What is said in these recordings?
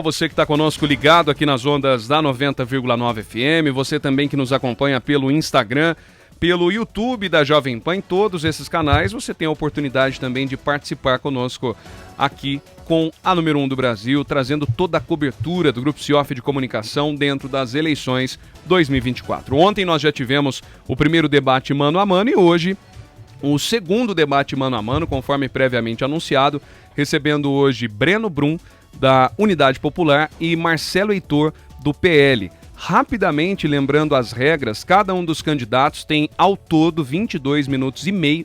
Você que está conosco ligado aqui nas ondas da 90,9 FM, você também que nos acompanha pelo Instagram, pelo YouTube da Jovem Pan, em todos esses canais, você tem a oportunidade também de participar conosco aqui com a número 1 do Brasil, trazendo toda a cobertura do Grupo Cioff de Comunicação dentro das eleições 2024. Ontem nós já tivemos o primeiro debate mano a mano e hoje o segundo debate mano a mano, conforme previamente anunciado, recebendo hoje Breno Brum, da Unidade Popular, e Marcelo Heitor, do PL. Rapidamente, lembrando as regras, cada um dos candidatos tem ao todo 22 minutos e meio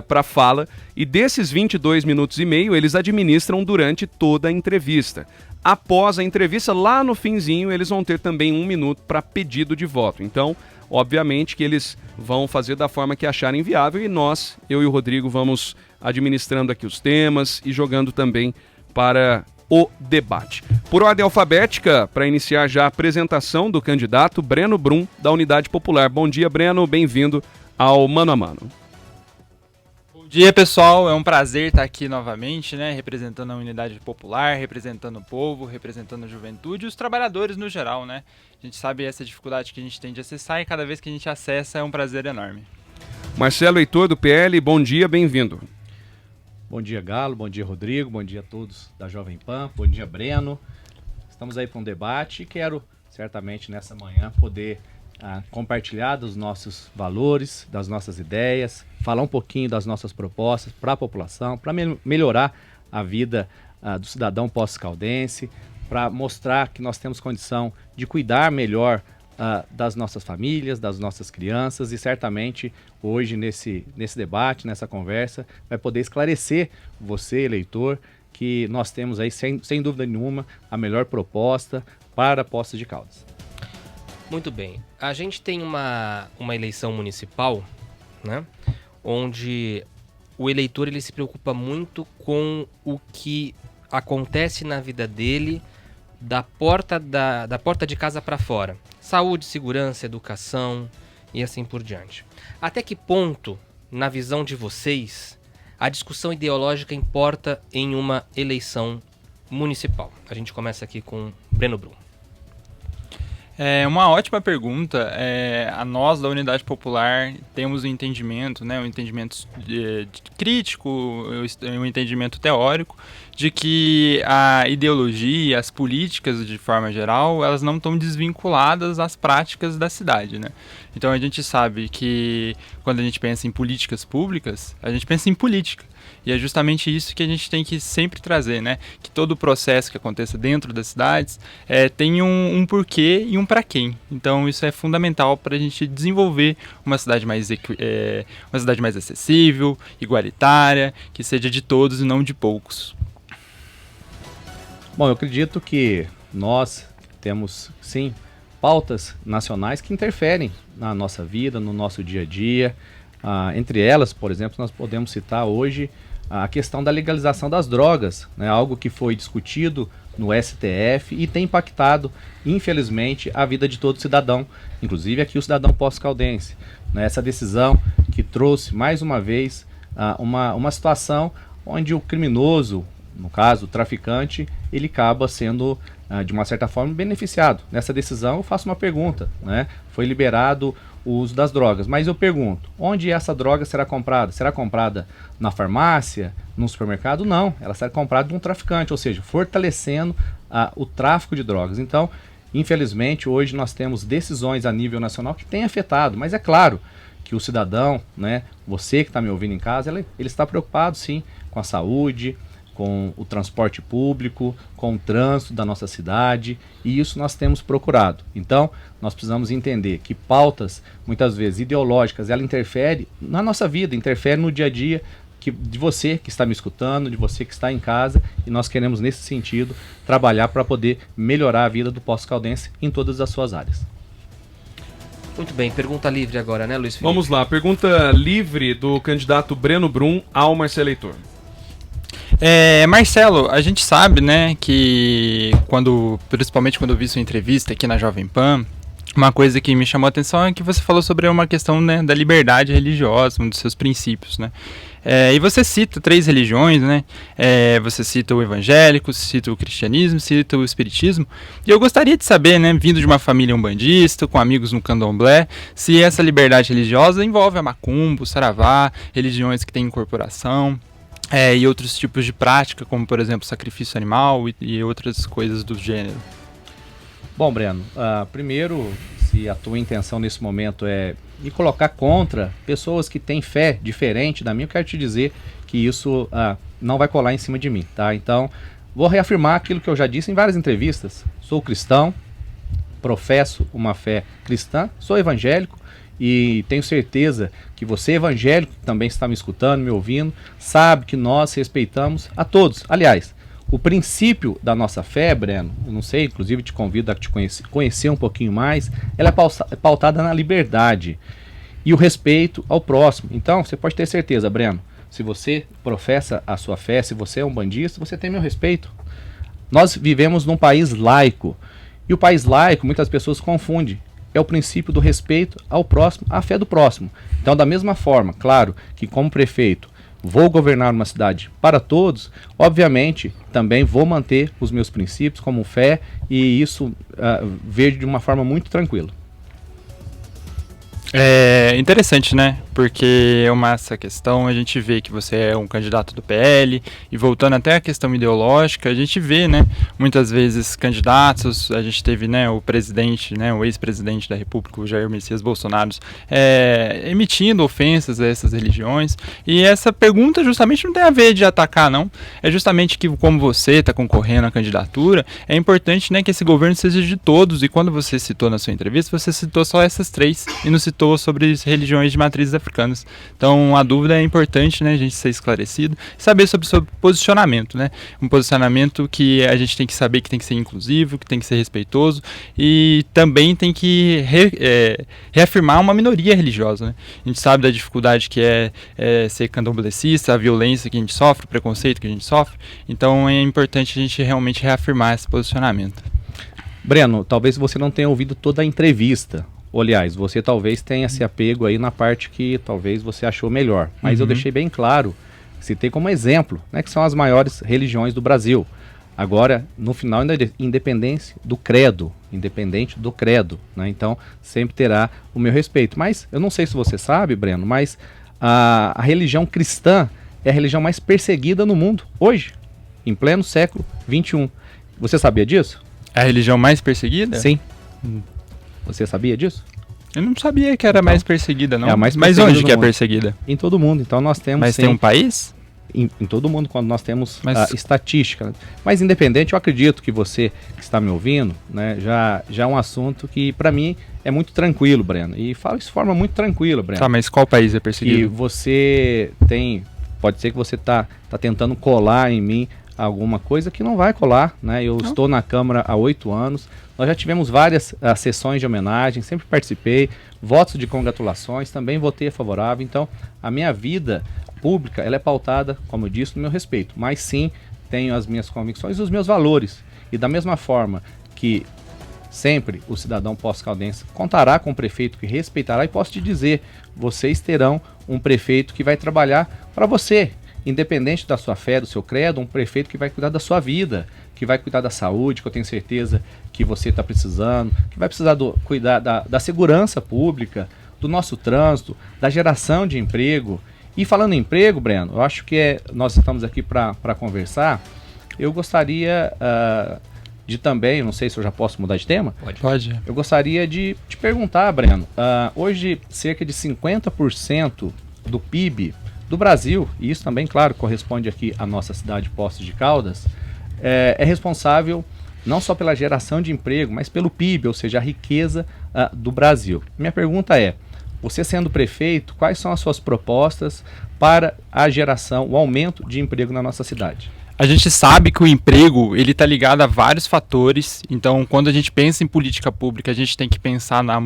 para fala, e desses 22 minutos e meio eles administram durante toda a entrevista. Após a entrevista, lá no finzinho, eles vão ter também 1 minuto para pedido de voto. Então, obviamente que eles vão fazer da forma que acharem viável e nós, eu e o Rodrigo, vamos administrando aqui os temas e jogando também para o debate. Por ordem alfabética, para iniciar já a apresentação do candidato Breno Brum, da Unidade Popular. Bom dia, Breno, bem-vindo ao Mano a Mano. Bom dia, pessoal, é um prazer estar aqui novamente, né, representando a Unidade Popular, representando o povo, representando a juventude e os trabalhadores no geral, né. A gente sabe essa dificuldade que a gente tem de acessar e cada vez que a gente acessa é um prazer enorme. Marcelo Heitor, do PL, bom dia, bem-vindo. Bom dia, Galo, bom dia, Rodrigo, bom dia a todos da Jovem Pan, bom dia, Breno. Estamos aí para um debate e quero, certamente, nessa manhã, poder compartilhar dos nossos valores, das nossas ideias, falar um pouquinho das nossas propostas para a população, para melhorar a vida do cidadão pós-caldense, para mostrar que nós temos condição de cuidar melhor das nossas famílias, das nossas crianças, e certamente hoje nesse debate, nessa conversa, vai poder esclarecer você, eleitor, que nós temos aí sem dúvida nenhuma a melhor proposta para Poços de Caldas. Muito bem, a gente tem uma eleição municipal, né, onde o eleitor ele se preocupa muito com o que acontece na vida dele da porta de casa para fora. Saúde, segurança, educação e assim por diante. Até que ponto, na visão de vocês, a discussão ideológica importa em uma eleição municipal? A gente começa aqui com Breno Brum. É uma ótima pergunta. A nós da Unidade Popular temos um entendimento, né, um entendimento crítico, um entendimento teórico, de que a ideologia, as políticas de forma geral, elas não estão desvinculadas às práticas da cidade, né? Então a gente sabe que quando a gente pensa em políticas públicas, a gente pensa em política. E é justamente isso que a gente tem que sempre trazer, né? Que todo o processo que aconteça dentro das cidades tem um porquê e um para quem. Então isso é fundamental para a gente desenvolver uma cidade mais acessível, igualitária, que seja de todos e não de poucos. Bom, eu acredito que nós temos, sim, pautas nacionais que interferem na nossa vida, no nosso dia a dia. Entre elas, por exemplo, nós podemos citar hoje a questão da legalização das drogas, né? Algo que foi discutido no STF e tem impactado, infelizmente, a vida de todo cidadão, inclusive aqui o cidadão pós-caldense, né? Essa decisão que trouxe, mais uma vez, uma situação onde o criminoso, no caso o traficante, ele acaba sendo, de uma certa forma, beneficiado. Nessa decisão eu faço uma pergunta, né? Foi liberado o uso das drogas, mas eu pergunto, onde essa droga será comprada? Será comprada na farmácia, no supermercado? Não, ela será comprada de um traficante, ou seja, fortalecendo o tráfico de drogas. Então, infelizmente, hoje nós temos decisões a nível nacional que têm afetado, mas é claro que o cidadão, né, você que está me ouvindo em casa, ele está preocupado sim com a saúde, com o transporte público, com o trânsito da nossa cidade, e isso nós temos procurado. Então, nós precisamos entender que pautas, muitas vezes ideológicas, ela interfere na nossa vida, interfere no dia a dia de você que está me escutando, de você que está em casa, e nós queremos, nesse sentido, trabalhar para poder melhorar a vida do pós-caldense em todas as suas áreas. Muito bem, pergunta livre agora, né, Luiz Felipe? Vamos lá, pergunta livre do candidato Breno Brum ao Marcelo Heitor. Marcelo, a gente sabe, né, que principalmente quando eu vi sua entrevista aqui na Jovem Pan, uma coisa que me chamou a atenção é que você falou sobre uma questão, né, da liberdade religiosa, um dos seus princípios, né? E você cita 3 religiões, né? Você cita o evangélico, cita o cristianismo, cita o espiritismo. E eu gostaria de saber, né, vindo de uma família umbandista, com amigos no candomblé, se essa liberdade religiosa envolve a macumba, o saravá, religiões que têm incorporação, e outros tipos de prática, como, por exemplo, sacrifício animal e outras coisas do gênero. Bom, Breno, primeiro, se a tua intenção nesse momento é me colocar contra pessoas que têm fé diferente da minha, eu quero te dizer que isso não vai colar em cima de mim, tá? Então, vou reafirmar aquilo que eu já disse em várias entrevistas. Sou cristão, professo uma fé cristã, sou evangélico e tenho certeza que você, evangélico, que também está me escutando, me ouvindo, sabe que nós respeitamos a todos. Aliás, o princípio da nossa fé, Breno, eu não sei, inclusive te convido a te conhecer um pouquinho mais, ela é pautada na liberdade e o respeito ao próximo. Então, você pode ter certeza, Breno, se você professa a sua fé, se você é um bandista, você tem meu respeito. Nós vivemos num país laico, e o país laico, muitas pessoas confundem, é o princípio do respeito ao próximo, à fé do próximo. Então, da mesma forma, claro, que como prefeito, vou governar uma cidade para todos, obviamente também vou manter os meus princípios como fé e isso vejo de uma forma muito tranquila. É interessante, né? Porque essa questão, a gente vê que você é um candidato do PL, e voltando até à questão ideológica, a gente vê, né, muitas vezes candidatos, a gente teve, né, o presidente, né, o ex-presidente da República, o Jair Messias Bolsonaro, emitindo ofensas a essas religiões, e essa pergunta justamente não tem a ver de atacar, não, é justamente que como você está concorrendo à candidatura, é importante, né, que esse governo seja de todos, e quando você citou na sua entrevista, você citou só essas 3, e não citou sobre religiões de matrizes africanas. Então a dúvida é importante, né, a gente ser esclarecido, saber sobre o seu posicionamento, né, um posicionamento que a gente tem que saber que tem que ser inclusivo, que tem que ser respeitoso e também tem que reafirmar uma minoria religiosa, né? A gente sabe da dificuldade que é ser candomblessista, a violência que a gente sofre, o preconceito que a gente sofre, então é importante a gente realmente reafirmar esse posicionamento. Breno, talvez você não tenha ouvido toda a entrevista. Aliás, você talvez tenha se apego aí na parte que talvez você achou melhor. Mas eu deixei bem claro, citei como exemplo, né, que são as maiores religiões do Brasil. Agora, no final, independente do credo, né? Então, sempre terá o meu respeito. Mas, eu não sei se você sabe, Breno, mas a religião cristã é a religião mais perseguida no mundo, hoje, em pleno século XXI. Você sabia disso? É a religião mais perseguida? Sim. Você sabia disso? Eu não sabia que era mais perseguida, não. É a mais Mas perseguida onde que é mundo. perseguida? Em todo mundo. Então nós temos. Mas tem um país? Em todo mundo, quando nós temos estatística. Né? Mas independente, eu acredito que você que está me ouvindo, né, já é um assunto que para mim é muito tranquilo, Breno. E falo isso de forma muito tranquila, Breno. Tá, mas qual país é perseguido? Que você tem. Pode ser que você tá tentando colar em mim alguma coisa que não vai colar, né? Eu estou na Câmara há 8 anos, nós já tivemos várias sessões de homenagem, sempre participei, votos de congratulações, também votei favorável, então a minha vida pública, ela é pautada, como eu disse, no meu respeito, mas sim, tenho as minhas convicções e os meus valores, e da mesma forma que sempre o cidadão pós-caldense contará com um prefeito que respeitará, e posso te dizer, vocês terão um prefeito que vai trabalhar para você, independente da sua fé, do seu credo, um prefeito que vai cuidar da sua vida, que vai cuidar da saúde, que eu tenho certeza que você está precisando, que vai precisar cuidar da segurança pública, do nosso trânsito, da geração de emprego. E falando em emprego, Breno, eu acho que nós estamos aqui para conversar, eu gostaria de também, não sei se eu já posso mudar de tema? Pode. Eu gostaria de te perguntar, Breno, hoje cerca de 50% do PIB do Brasil, e isso também, claro, corresponde aqui à nossa cidade Poços de Caldas, é responsável não só pela geração de emprego, mas pelo PIB, ou seja, a riqueza do Brasil. Minha pergunta é, você sendo prefeito, quais são as suas propostas para a geração, o aumento de emprego na nossa cidade? A gente sabe que o emprego, ele está ligado a vários fatores, então quando a gente pensa em política pública, a gente tem que pensar na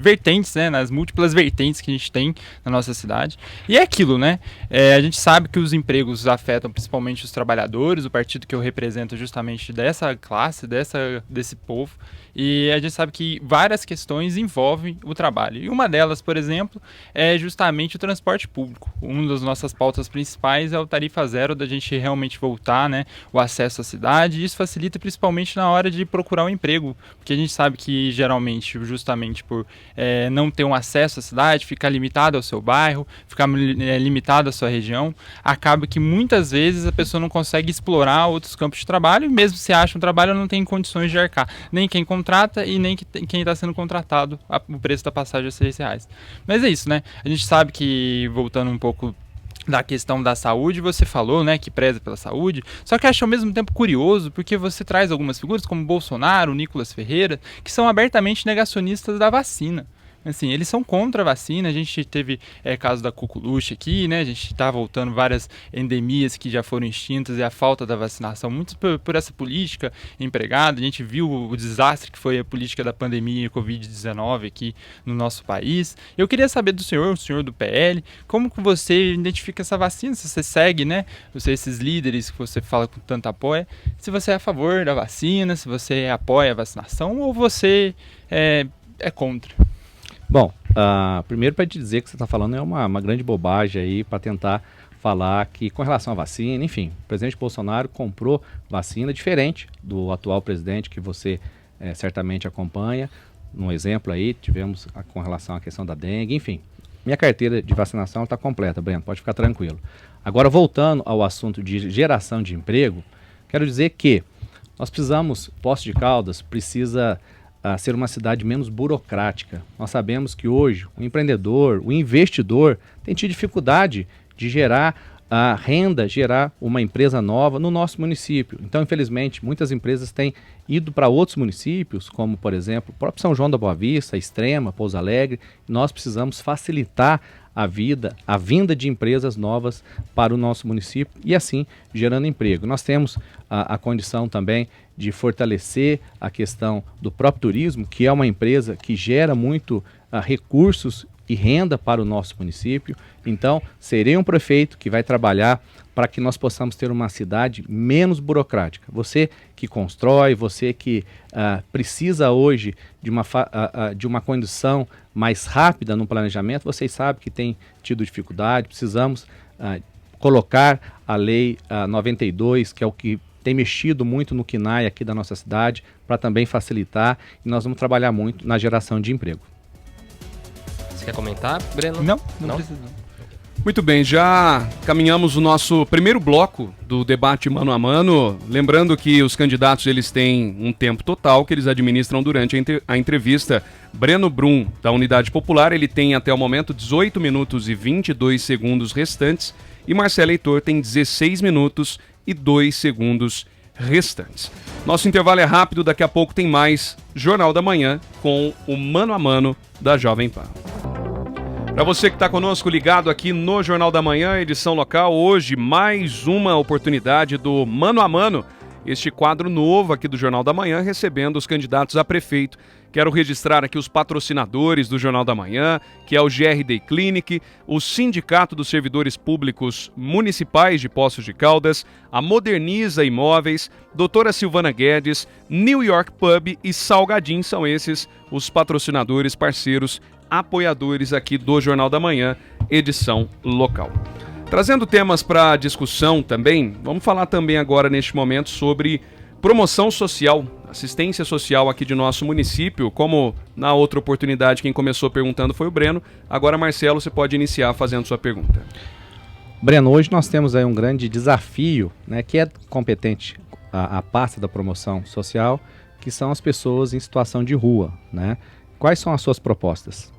vertentes, né, nas múltiplas vertentes que a gente tem na nossa cidade. E é aquilo, né, a gente sabe que os empregos afetam principalmente os trabalhadores, o partido que eu represento justamente dessa classe, desse povo, e a gente sabe que várias questões envolvem o trabalho. E uma delas, por exemplo, é justamente o transporte público. Uma das nossas pautas principais é o tarifa zero, da gente realmente voltar, né, o acesso à cidade. E isso facilita principalmente na hora de procurar um emprego, porque a gente sabe que geralmente, justamente por não ter um acesso à cidade, ficar limitado ao seu bairro, ficar limitado à sua região, acaba que muitas vezes a pessoa não consegue explorar outros campos de trabalho, e mesmo se acha um trabalho, não tem condições de arcar, nem quem contrata e nem quem está sendo contratado, o preço da passagem é R$6. Mas é isso, né? A gente sabe que, voltando um pouco da questão da saúde, você falou, né, que preza pela saúde, só que acho ao mesmo tempo curioso, porque você traz algumas figuras como Bolsonaro, Nicolas Ferreira, que são abertamente negacionistas da vacina. Assim, eles são contra a vacina. A gente teve caso da coqueluche aqui, né? A gente está voltando várias endemias que já foram extintas e a falta da vacinação, muito por essa política empregada. A gente viu o desastre que foi a política da pandemia e Covid-19 aqui no nosso país. Eu queria saber do senhor, o senhor do PL, como que você identifica essa vacina, se você segue, né? Esses líderes que você fala com tanto apoio, se você é a favor da vacina, se você apoia a vacinação ou você é contra. Bom, primeiro para te dizer que você está falando é uma grande bobagem aí para tentar falar que com relação à vacina, enfim, o presidente Bolsonaro comprou vacina diferente do atual presidente que você certamente acompanha. Um exemplo aí, tivemos com relação à questão da dengue, enfim. Minha carteira de vacinação está completa, Breno, pode ficar tranquilo. Agora, voltando ao assunto de geração de emprego, quero dizer que nós precisamos, Poços de Caldas precisa ser uma cidade menos burocrática. Nós sabemos que hoje o empreendedor, o investidor tem tido dificuldade de gerar renda, gerar uma empresa nova no nosso município. Então, infelizmente, muitas empresas têm ido para outros municípios, como, por exemplo, o próprio São João da Boa Vista, Extrema, Pouso Alegre. Nós precisamos facilitar a vinda de empresas novas para o nosso município e assim gerando emprego. Nós temos a condição também de fortalecer a questão do próprio turismo, que é uma empresa que gera muito recursos e renda para o nosso município. Então, serei um prefeito que vai trabalhar para que nós possamos ter uma cidade menos burocrática. Você que constrói, você que precisa hoje de uma condição mais rápida no planejamento, vocês sabem que tem tido dificuldade, precisamos colocar a Lei 92, que é o que tem mexido muito no KNAI aqui da nossa cidade, para também facilitar, e nós vamos trabalhar muito na geração de emprego. Você quer comentar, Breno? Não precisa. Muito bem, já caminhamos o nosso primeiro bloco do debate mano a mano. Lembrando que os candidatos eles têm um tempo total que eles administram durante a entrevista. Breno Brum, da Unidade Popular, ele tem até o momento 18 minutos e 22 segundos restantes. E Marcelo Heitor tem 16 minutos e 2 segundos restantes. Nosso intervalo é rápido, daqui a pouco tem mais Jornal da Manhã com o Mano a Mano da Jovem Pan. Para você que está conosco ligado aqui no Jornal da Manhã, edição local, hoje mais uma oportunidade do Mano a Mano, este quadro novo aqui do Jornal da Manhã, recebendo os candidatos a prefeito. Quero registrar aqui os patrocinadores do Jornal da Manhã, que é o GRD Clinic, o Sindicato dos Servidores Públicos Municipais de Poços de Caldas, a Moderniza Imóveis, Doutora Silvana Guedes, New York Pub e Salgadim, são esses os patrocinadores, parceiros, apoiadores aqui do Jornal da Manhã, edição local. Trazendo temas para discussão também, vamos falar também agora neste momento sobre promoção social, assistência social aqui de nosso município. Como na outra oportunidade quem começou perguntando foi o Breno, agora Marcelo, você pode iniciar fazendo sua pergunta. Breno, hoje nós temos aí um grande desafio, né, que é competente a pasta da promoção social, que são as pessoas em situação de rua, né? Quais são as suas propostas?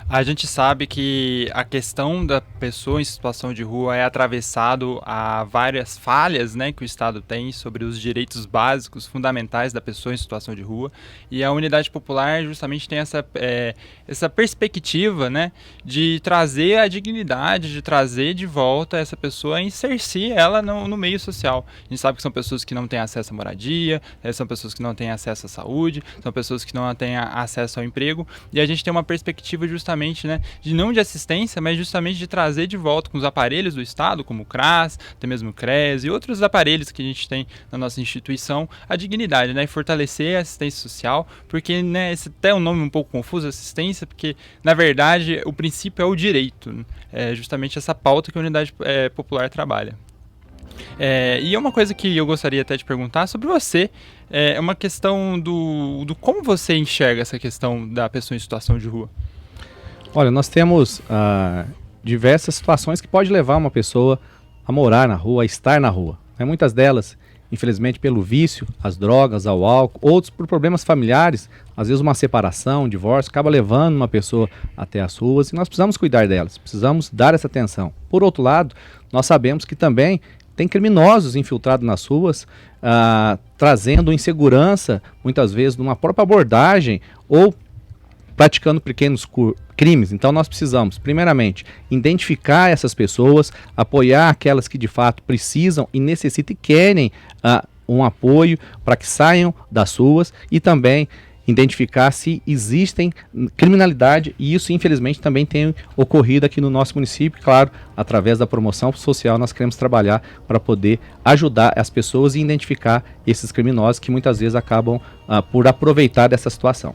A gente sabe que a questão da pessoa em situação de rua é atravessado a várias falhas, né, que o Estado tem sobre os direitos básicos, fundamentais da pessoa em situação de rua, e a Unidade Popular justamente tem essa perspectiva, né, de trazer a dignidade, de trazer de volta essa pessoa, inserir ela no meio social. A gente sabe que são pessoas que não têm acesso à moradia, são pessoas que não têm acesso à saúde, são pessoas que não têm acesso ao emprego, e a gente tem uma perspectiva justamente, né, não de assistência, mas justamente de trazer de volta com os aparelhos do Estado, como o CRAS, até mesmo o CRES e outros aparelhos que a gente tem na nossa instituição, a dignidade, né, e fortalecer a assistência social, porque, né, esse até é um nome um pouco confuso, assistência, porque, na verdade, o princípio é o direito, é justamente essa pauta que a Unidade Popular trabalha. E é uma coisa que eu gostaria até de perguntar sobre você, é uma questão do como você enxerga essa questão da pessoa em situação de rua. Olha, nós temos diversas situações que pode levar uma pessoa a morar na rua, a estar na rua. Muitas delas, infelizmente, pelo vício, às drogas, ao álcool, outros por problemas familiares, às vezes uma separação, um divórcio, acaba levando uma pessoa até as ruas, e nós precisamos cuidar delas, precisamos dar essa atenção. Por outro lado, nós sabemos que também tem criminosos infiltrados nas ruas, trazendo insegurança, muitas vezes, numa própria abordagem, ou praticando pequenos crimes. Então nós precisamos, primeiramente, identificar essas pessoas, apoiar aquelas que de fato precisam e necessitam e querem um apoio para que saiam das ruas, e também identificar se existem criminalidade, e isso infelizmente também tem ocorrido aqui no nosso município. Claro, através da promoção social nós queremos trabalhar para poder ajudar as pessoas e identificar esses criminosos que muitas vezes acabam por aproveitar dessa situação.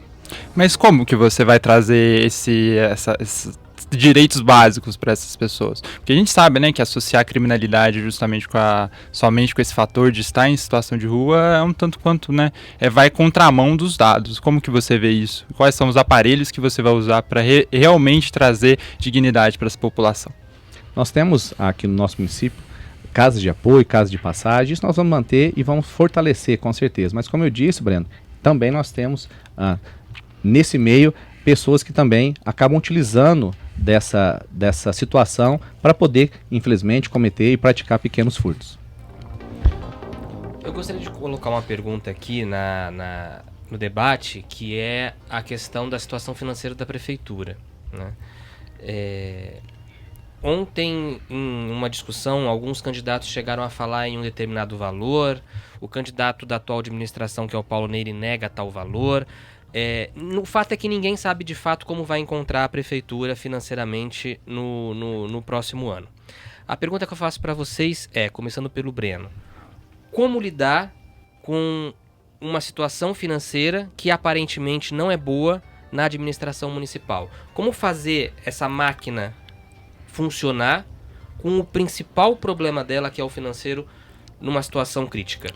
Mas como que você vai trazer esses direitos básicos para essas pessoas? Porque a gente sabe, né, que associar a criminalidade justamente somente com esse fator de estar em situação de rua é um tanto quanto, né, vai contramão dos dados. Como que você vê isso? Quais são os aparelhos que você vai usar para realmente trazer dignidade para essa população? Nós temos aqui no nosso município casas de apoio, casas de passagem. Isso nós vamos manter e vamos fortalecer com certeza. Mas como eu disse, Breno, também nós temos nesse meio pessoas que também acabam utilizando dessa situação para poder, infelizmente, cometer e praticar pequenos furtos. Eu gostaria de colocar uma pergunta aqui no debate, que é a questão da situação financeira da prefeitura, né? Ontem, em uma discussão, alguns candidatos chegaram a falar em um determinado valor. O candidato da atual administração, que é o Paulo Nery, nega tal valor. O fato é que ninguém sabe de fato como vai encontrar a prefeitura financeiramente no próximo ano. A pergunta que eu faço para vocês é, começando pelo Breno, como lidar com uma situação financeira que aparentemente não é boa na administração municipal? Como fazer essa máquina funcionar com o principal problema dela, que é o financeiro, numa situação crítica?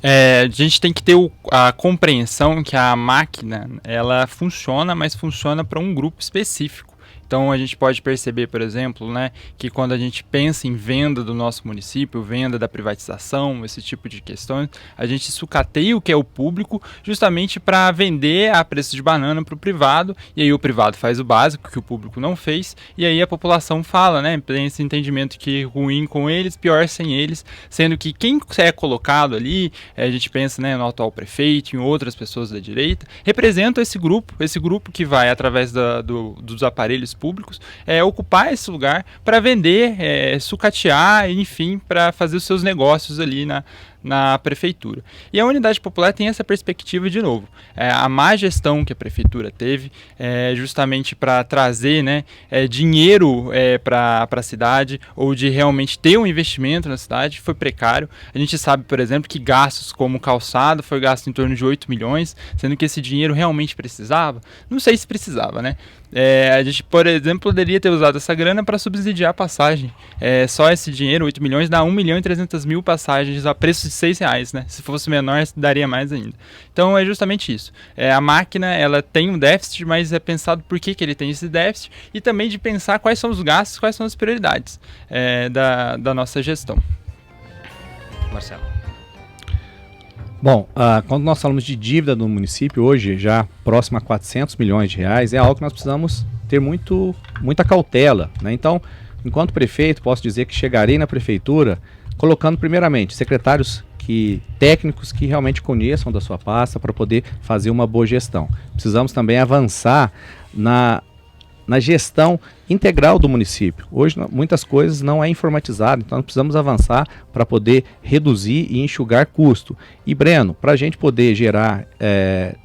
A gente tem que ter a compreensão que a máquina, ela funciona, mas funciona para um grupo específico. Então a gente pode perceber, por exemplo, né, que quando a gente pensa em venda do nosso município, venda da privatização, esse tipo de questões, a gente sucateia o que é o público justamente para vender a preço de banana para o privado, e aí o privado faz o básico que o público não fez, e aí a população fala, né, tem esse entendimento que ruim com eles, pior sem eles, sendo que quem é colocado ali, a gente pensa, né, no atual prefeito, em outras pessoas da direita, representa esse grupo que vai através dos aparelhos públicos, ocupar esse lugar para vender, sucatear, enfim, para fazer os seus negócios ali na prefeitura. E a Unidade Popular tem essa perspectiva de novo. A má gestão que a prefeitura teve, justamente para trazer, né, dinheiro para a cidade, ou de realmente ter um investimento na cidade, foi precário. A gente sabe, por exemplo, que gastos como calçado foi gasto em torno de 8 milhões, sendo que esse dinheiro realmente precisava? Não sei se precisava, né? A gente, por exemplo, poderia ter usado essa grana para subsidiar a passagem. Só esse dinheiro, 8 milhões, dá 1.300.000 passagens a preço de R$6, né? Se fosse menor, daria mais ainda. Então é justamente isso. A máquina, ela tem um déficit, mas é pensado por que ele tem esse déficit, e também de pensar quais são os gastos, quais são as prioridades da nossa gestão. Marcelo. Bom, quando nós falamos de dívida do município, hoje já próximo a R$400 milhões, é algo que nós precisamos ter muita cautela, né? Então, enquanto prefeito, posso dizer que chegarei na prefeitura colocando primeiramente secretários técnicos que realmente conheçam da sua pasta para poder fazer uma boa gestão. Precisamos também avançar na gestão integral do município. Hoje muitas coisas não é informatizado, então precisamos avançar para poder reduzir e enxugar custo. E Breno, para a gente poder gerar,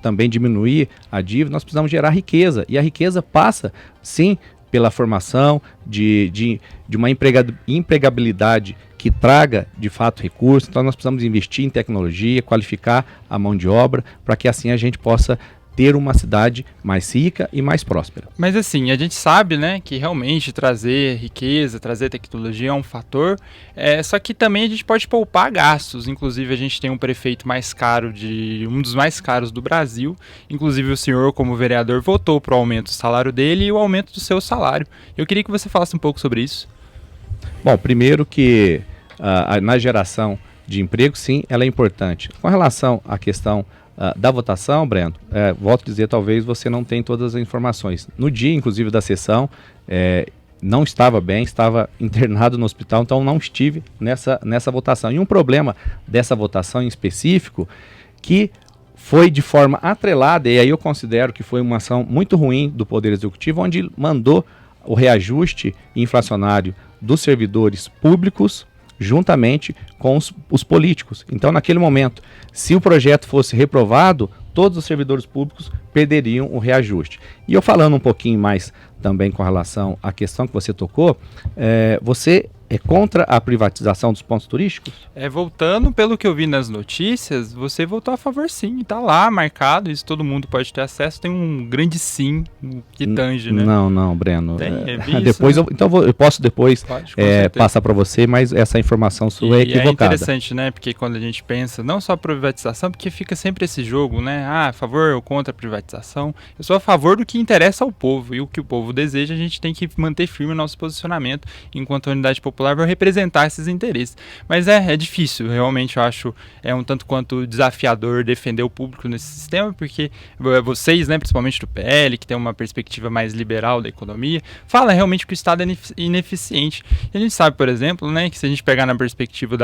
também diminuir a dívida, nós precisamos gerar riqueza, e a riqueza passa sim pela formação de uma empregabilidade que traga de fato recursos. Então nós precisamos investir em tecnologia, qualificar a mão de obra, para que assim a gente possa ter uma cidade mais rica e mais próspera. Mas assim, a gente sabe, né, que realmente trazer riqueza, trazer tecnologia é um fator, só que também a gente pode poupar gastos. Inclusive a gente tem um prefeito mais caro, um dos mais caros do Brasil. Inclusive o senhor, como vereador, votou para o aumento do salário dele e o aumento do seu salário. Eu queria que você falasse um pouco sobre isso. Bom, primeiro que na geração de emprego, sim, ela é importante. Com relação à questão da votação, Breno, volto a dizer, talvez você não tenha todas as informações. No dia, inclusive, da sessão, não estava bem, estava internado no hospital, então não estive nessa votação. E um problema dessa votação em específico, que foi de forma atrelada, e aí eu considero que foi uma ação muito ruim do Poder Executivo, onde mandou o reajuste inflacionário dos servidores públicos juntamente com os políticos. Então, naquele momento, se o projeto fosse reprovado, todos os servidores públicos perderiam o reajuste. E eu falando um pouquinho mais também com relação à questão que você tocou, você é contra a privatização dos pontos turísticos? Voltando pelo que eu vi nas notícias, você votou a favor sim, está lá marcado, isso todo mundo pode ter acesso, tem um grande sim que tange, né? Não, Breno. Isso, depois né? eu posso depois passar para você, mas essa informação sua é equivocada. É interessante, né? Porque quando a gente pensa, não só a privatização, porque fica sempre esse jogo, né? A favor ou contra a privatização. Eu sou a favor do que interessa ao povo, e o que o povo deseja, a gente tem que manter firme o nosso posicionamento enquanto unidade popular vai representar esses interesses. Mas é difícil, realmente eu acho um tanto quanto desafiador defender o público nesse sistema, porque vocês, né, principalmente do PL, que tem uma perspectiva mais liberal da economia, fala realmente que o Estado é ineficiente. E a gente sabe, por exemplo, né, que se a gente pegar na perspectiva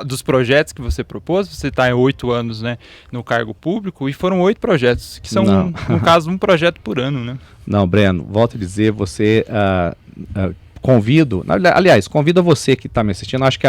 dos projetos que você propôs, você está há 8 anos, né, no cargo público, e foram 8 projetos, que são, no caso, um projeto por ano, né? Não, Breno, volto a dizer, você... convido você que está me assistindo, acho que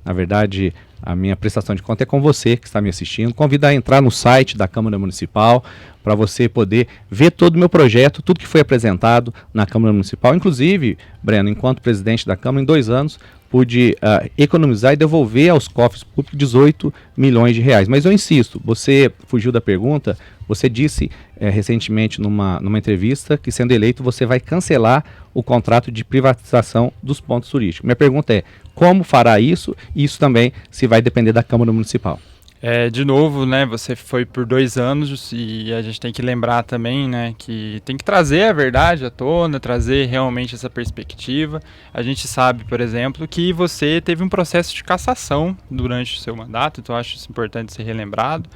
na verdade, a minha prestação de conta é com você que está me assistindo, convido a entrar no site da Câmara Municipal para você poder ver todo o meu projeto, tudo que foi apresentado na Câmara Municipal. Inclusive, Breno, enquanto presidente da Câmara, em 2 anos, pude economizar e devolver aos cofres públicos 18 milhões de reais. Mas eu insisto, você fugiu da pergunta, você disse recentemente numa entrevista que, sendo eleito, você vai cancelar o contrato de privatização dos pontos turísticos. Minha pergunta é, como fará isso? E isso também se vai depender da Câmara Municipal. De novo, né, você foi por 2 anos e a gente tem que lembrar também, né, que tem que trazer a verdade à tona, trazer realmente essa perspectiva. A gente sabe, por exemplo, que você teve um processo de cassação durante o seu mandato, então acho isso importante ser relembrado,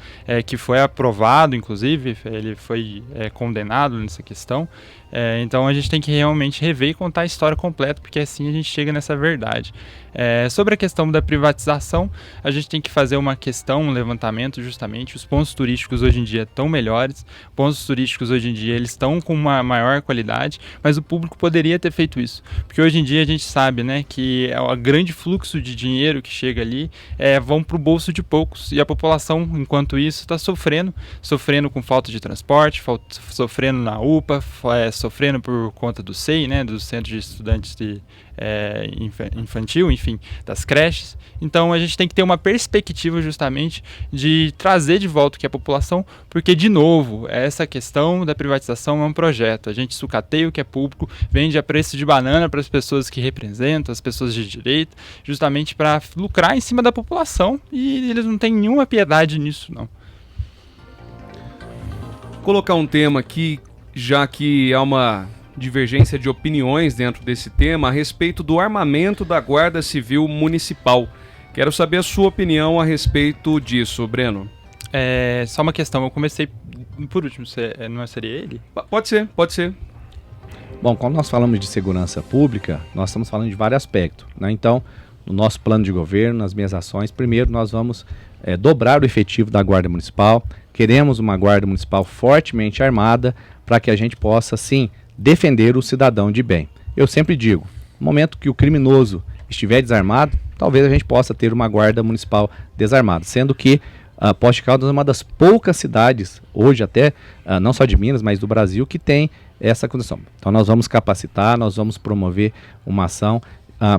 que foi aprovado, inclusive, ele foi condenado nessa questão. Então a gente tem que realmente rever e contar a história completa, porque assim a gente chega nessa verdade. Sobre a questão da privatização, a gente tem que fazer um levantamento justamente. Os pontos turísticos hoje em dia estão melhores, pontos turísticos hoje em dia eles estão com uma maior qualidade, mas o público poderia ter feito isso, porque hoje em dia a gente sabe, né, que o grande fluxo de dinheiro que chega ali vão para o bolso de poucos, e a população, enquanto isso, está sofrendo com falta de transporte, sofrendo na UPA, sofrendo por conta do SEI, né, do Centro de Estudantes Infantil, enfim, das creches. Então a gente tem que ter uma perspectiva justamente de trazer de volta o que é a população, porque, de novo, essa questão da privatização é um projeto. A gente sucateia o que é público, vende a preço de banana para as pessoas que representam, as pessoas de direita, justamente para lucrar em cima da população, e eles não têm nenhuma piedade nisso, não. Vou colocar um tema aqui, já que há uma divergência de opiniões dentro desse tema a respeito do armamento da Guarda Civil Municipal. Quero saber a sua opinião a respeito disso, Breno. Só uma questão, eu comecei por último, não seria ele? Pode ser. Bom, quando nós falamos de segurança pública, nós estamos falando de vários aspectos, né? Então, no nosso plano de governo, nas minhas ações, primeiro nós vamos dobrar o efetivo da Guarda Municipal. Queremos uma Guarda Municipal fortemente armada para que a gente possa, sim, defender o cidadão de bem. Eu sempre digo, no momento que o criminoso estiver desarmado, talvez a gente possa ter uma Guarda Municipal desarmada, sendo que Poços de Caldas é uma das poucas cidades, hoje até, não só de Minas, mas do Brasil, que tem essa condição. Então nós vamos capacitar, nós vamos promover uma ação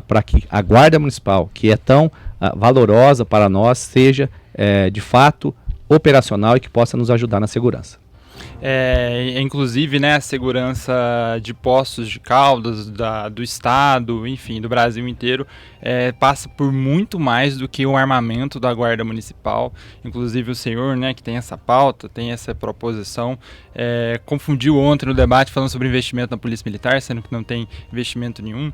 para que a Guarda Municipal, que é tão valorosa para nós, seja de fato operacional e que possa nos ajudar na segurança. Inclusive, né, a segurança de Poços de Caldas, do estado, enfim, do Brasil inteiro, passa por muito mais do que o armamento da Guarda Municipal. Inclusive o senhor, né, que tem essa pauta, tem essa proposição, confundiu ontem no debate falando sobre investimento na Polícia Militar, sendo que não tem investimento nenhum,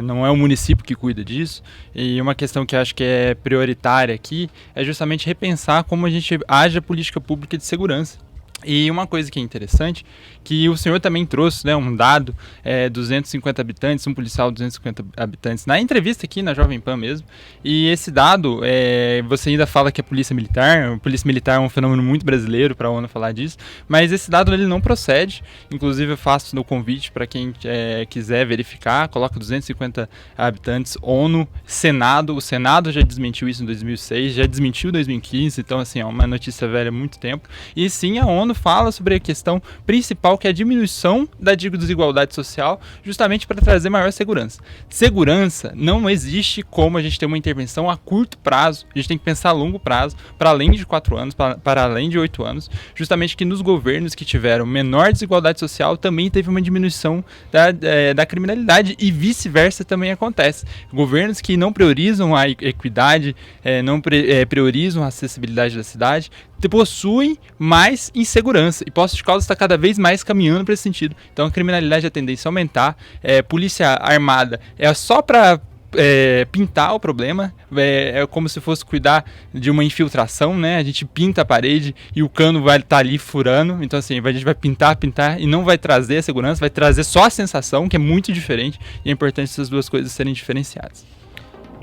não é o município que cuida disso. E uma questão que eu acho que é prioritária aqui é justamente repensar como a gente age a política pública de segurança. E uma coisa que é interessante, que o senhor também trouxe, né, um dado, 250 habitantes, um policial 250 habitantes, na entrevista aqui na Jovem Pan mesmo, e esse dado, você ainda fala que é polícia militar é um fenômeno muito brasileiro para a ONU falar disso, mas esse dado ele não procede. Inclusive eu faço no convite para quem quiser verificar, coloca 250 habitantes, ONU, Senado, o Senado já desmentiu isso em 2006, já desmentiu em 2015, então assim, é uma notícia velha há muito tempo, e sim a ONU fala sobre a questão principal, que é a diminuição da desigualdade social, justamente para trazer maior segurança. Segurança não existe como a gente ter uma intervenção a curto prazo, a gente tem que pensar a longo prazo, para além de 4 anos, para além de 8 anos, justamente que nos governos que tiveram menor desigualdade social também teve uma diminuição da criminalidade, e vice-versa também acontece. Governos que não priorizam a equidade, não priorizam a acessibilidade da cidade, possuem mais insegurança, e Poços de Caldas está cada vez mais caminhando para esse sentido. Então a criminalidade, a tendência a aumentar, polícia armada é só para pintar o problema, é como se fosse cuidar de uma infiltração, né? A gente pinta a parede e o cano vai estar ali furando, então assim, a gente vai pintar e não vai trazer a segurança, vai trazer só a sensação, que é muito diferente, e é importante essas duas coisas serem diferenciadas.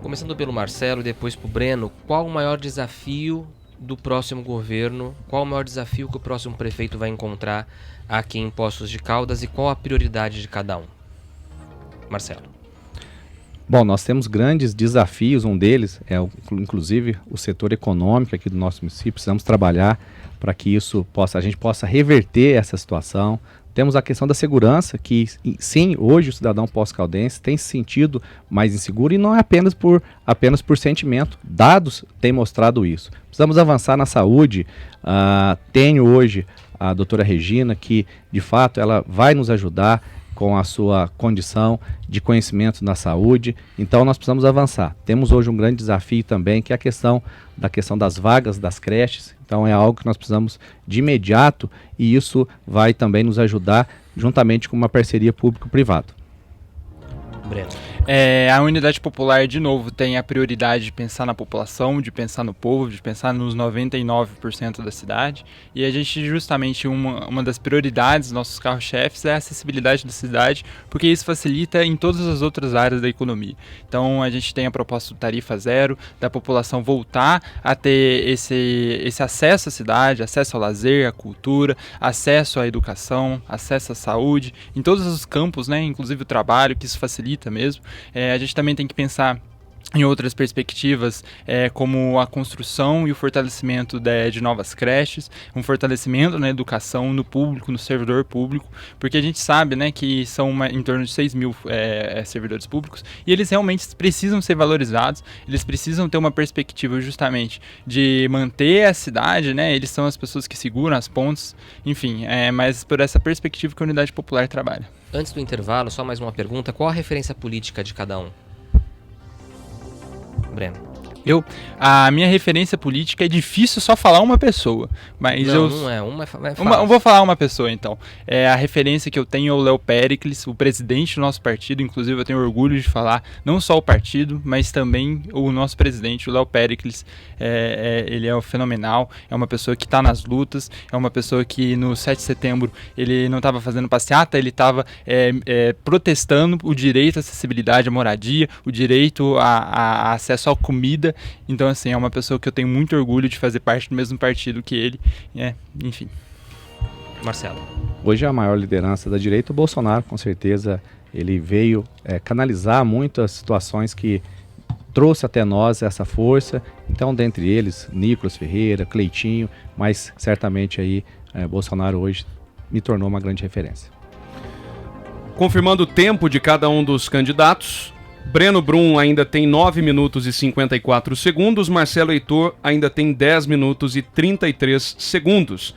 Começando pelo Marcelo e depois para o Breno, qual o maior desafio do próximo governo, qual o maior desafio que o próximo prefeito vai encontrar aqui em Poços de Caldas e qual a prioridade de cada um? Marcelo. Bom, nós temos grandes desafios, um deles é inclusive o setor econômico aqui do nosso município. Precisamos trabalhar para que a gente possa reverter essa situação. Temos a questão da segurança, que sim, hoje o cidadão pós-caldense tem se sentido mais inseguro, e não é apenas por sentimento. Dados têm mostrado isso. Precisamos avançar na saúde. Tenho hoje a doutora Regina, que de fato ela vai nos ajudar com a sua condição de conhecimento na saúde. Então nós precisamos avançar. Temos hoje um grande desafio também, que é a questão das vagas das creches. Então é algo que nós precisamos de imediato, e isso vai também nos ajudar juntamente com uma parceria público-privada. Breno. A unidade popular, de novo, tem a prioridade de pensar na população, de pensar no povo, de pensar nos 99% da cidade. E a gente, justamente, uma das prioridades dos nossos carros-chefes é a acessibilidade da cidade, porque isso facilita em todas as outras áreas da economia. Então, a gente tem a proposta do tarifa zero, da população voltar a ter esse acesso à cidade, acesso ao lazer, à cultura, acesso à educação, acesso à saúde, em todos os campos, né, inclusive o trabalho, que isso facilita mesmo. A gente também tem que pensar em outras perspectivas, como a construção e o fortalecimento de novas creches, um fortalecimento na educação, no público, no servidor público, porque a gente sabe, né, que são em torno de 6 mil servidores públicos, e eles realmente precisam ser valorizados, eles precisam ter uma perspectiva justamente de manter a cidade, né, eles são as pessoas que seguram as pontes, enfim, mas por essa perspectiva que a Unidade Popular trabalha. Antes do intervalo, só mais uma pergunta, qual a referência política de cada um? Breno. A minha referência política é difícil só falar uma pessoa, mas não é uma, eu vou falar uma pessoa então. A referência que eu tenho é o Léo Péricles, o presidente do nosso partido. Inclusive eu tenho orgulho de falar não só o partido, mas também o nosso presidente, o Léo Péricles. Ele é fenomenal, é uma pessoa que está nas lutas, é uma pessoa que no 7 de setembro ele não estava fazendo passeata, ele estava protestando o direito à acessibilidade à moradia, o direito a acesso à comida. Então, assim, é uma pessoa que eu tenho muito orgulho de fazer parte do mesmo partido que ele. Enfim. Marcelo. Hoje a maior liderança da direita, o Bolsonaro, com certeza, ele veio canalizar muitas situações que trouxe até nós essa força. Então, dentre eles, Nicolas Ferreira, Cleitinho, mas certamente aí Bolsonaro hoje me tornou uma grande referência. Confirmando o tempo de cada um dos candidatos, Breno Brum ainda tem 9 minutos e 54 segundos, Marcelo Heitor ainda tem 10 minutos e 33 segundos.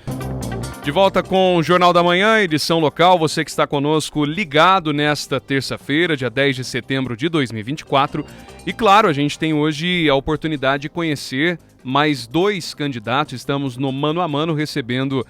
De volta com o Jornal da Manhã, edição local, você que está conosco ligado nesta terça-feira, dia 10 de setembro de 2024. E claro, a gente tem hoje a oportunidade de conhecer mais 2 candidatos, estamos no mano a mano recebendo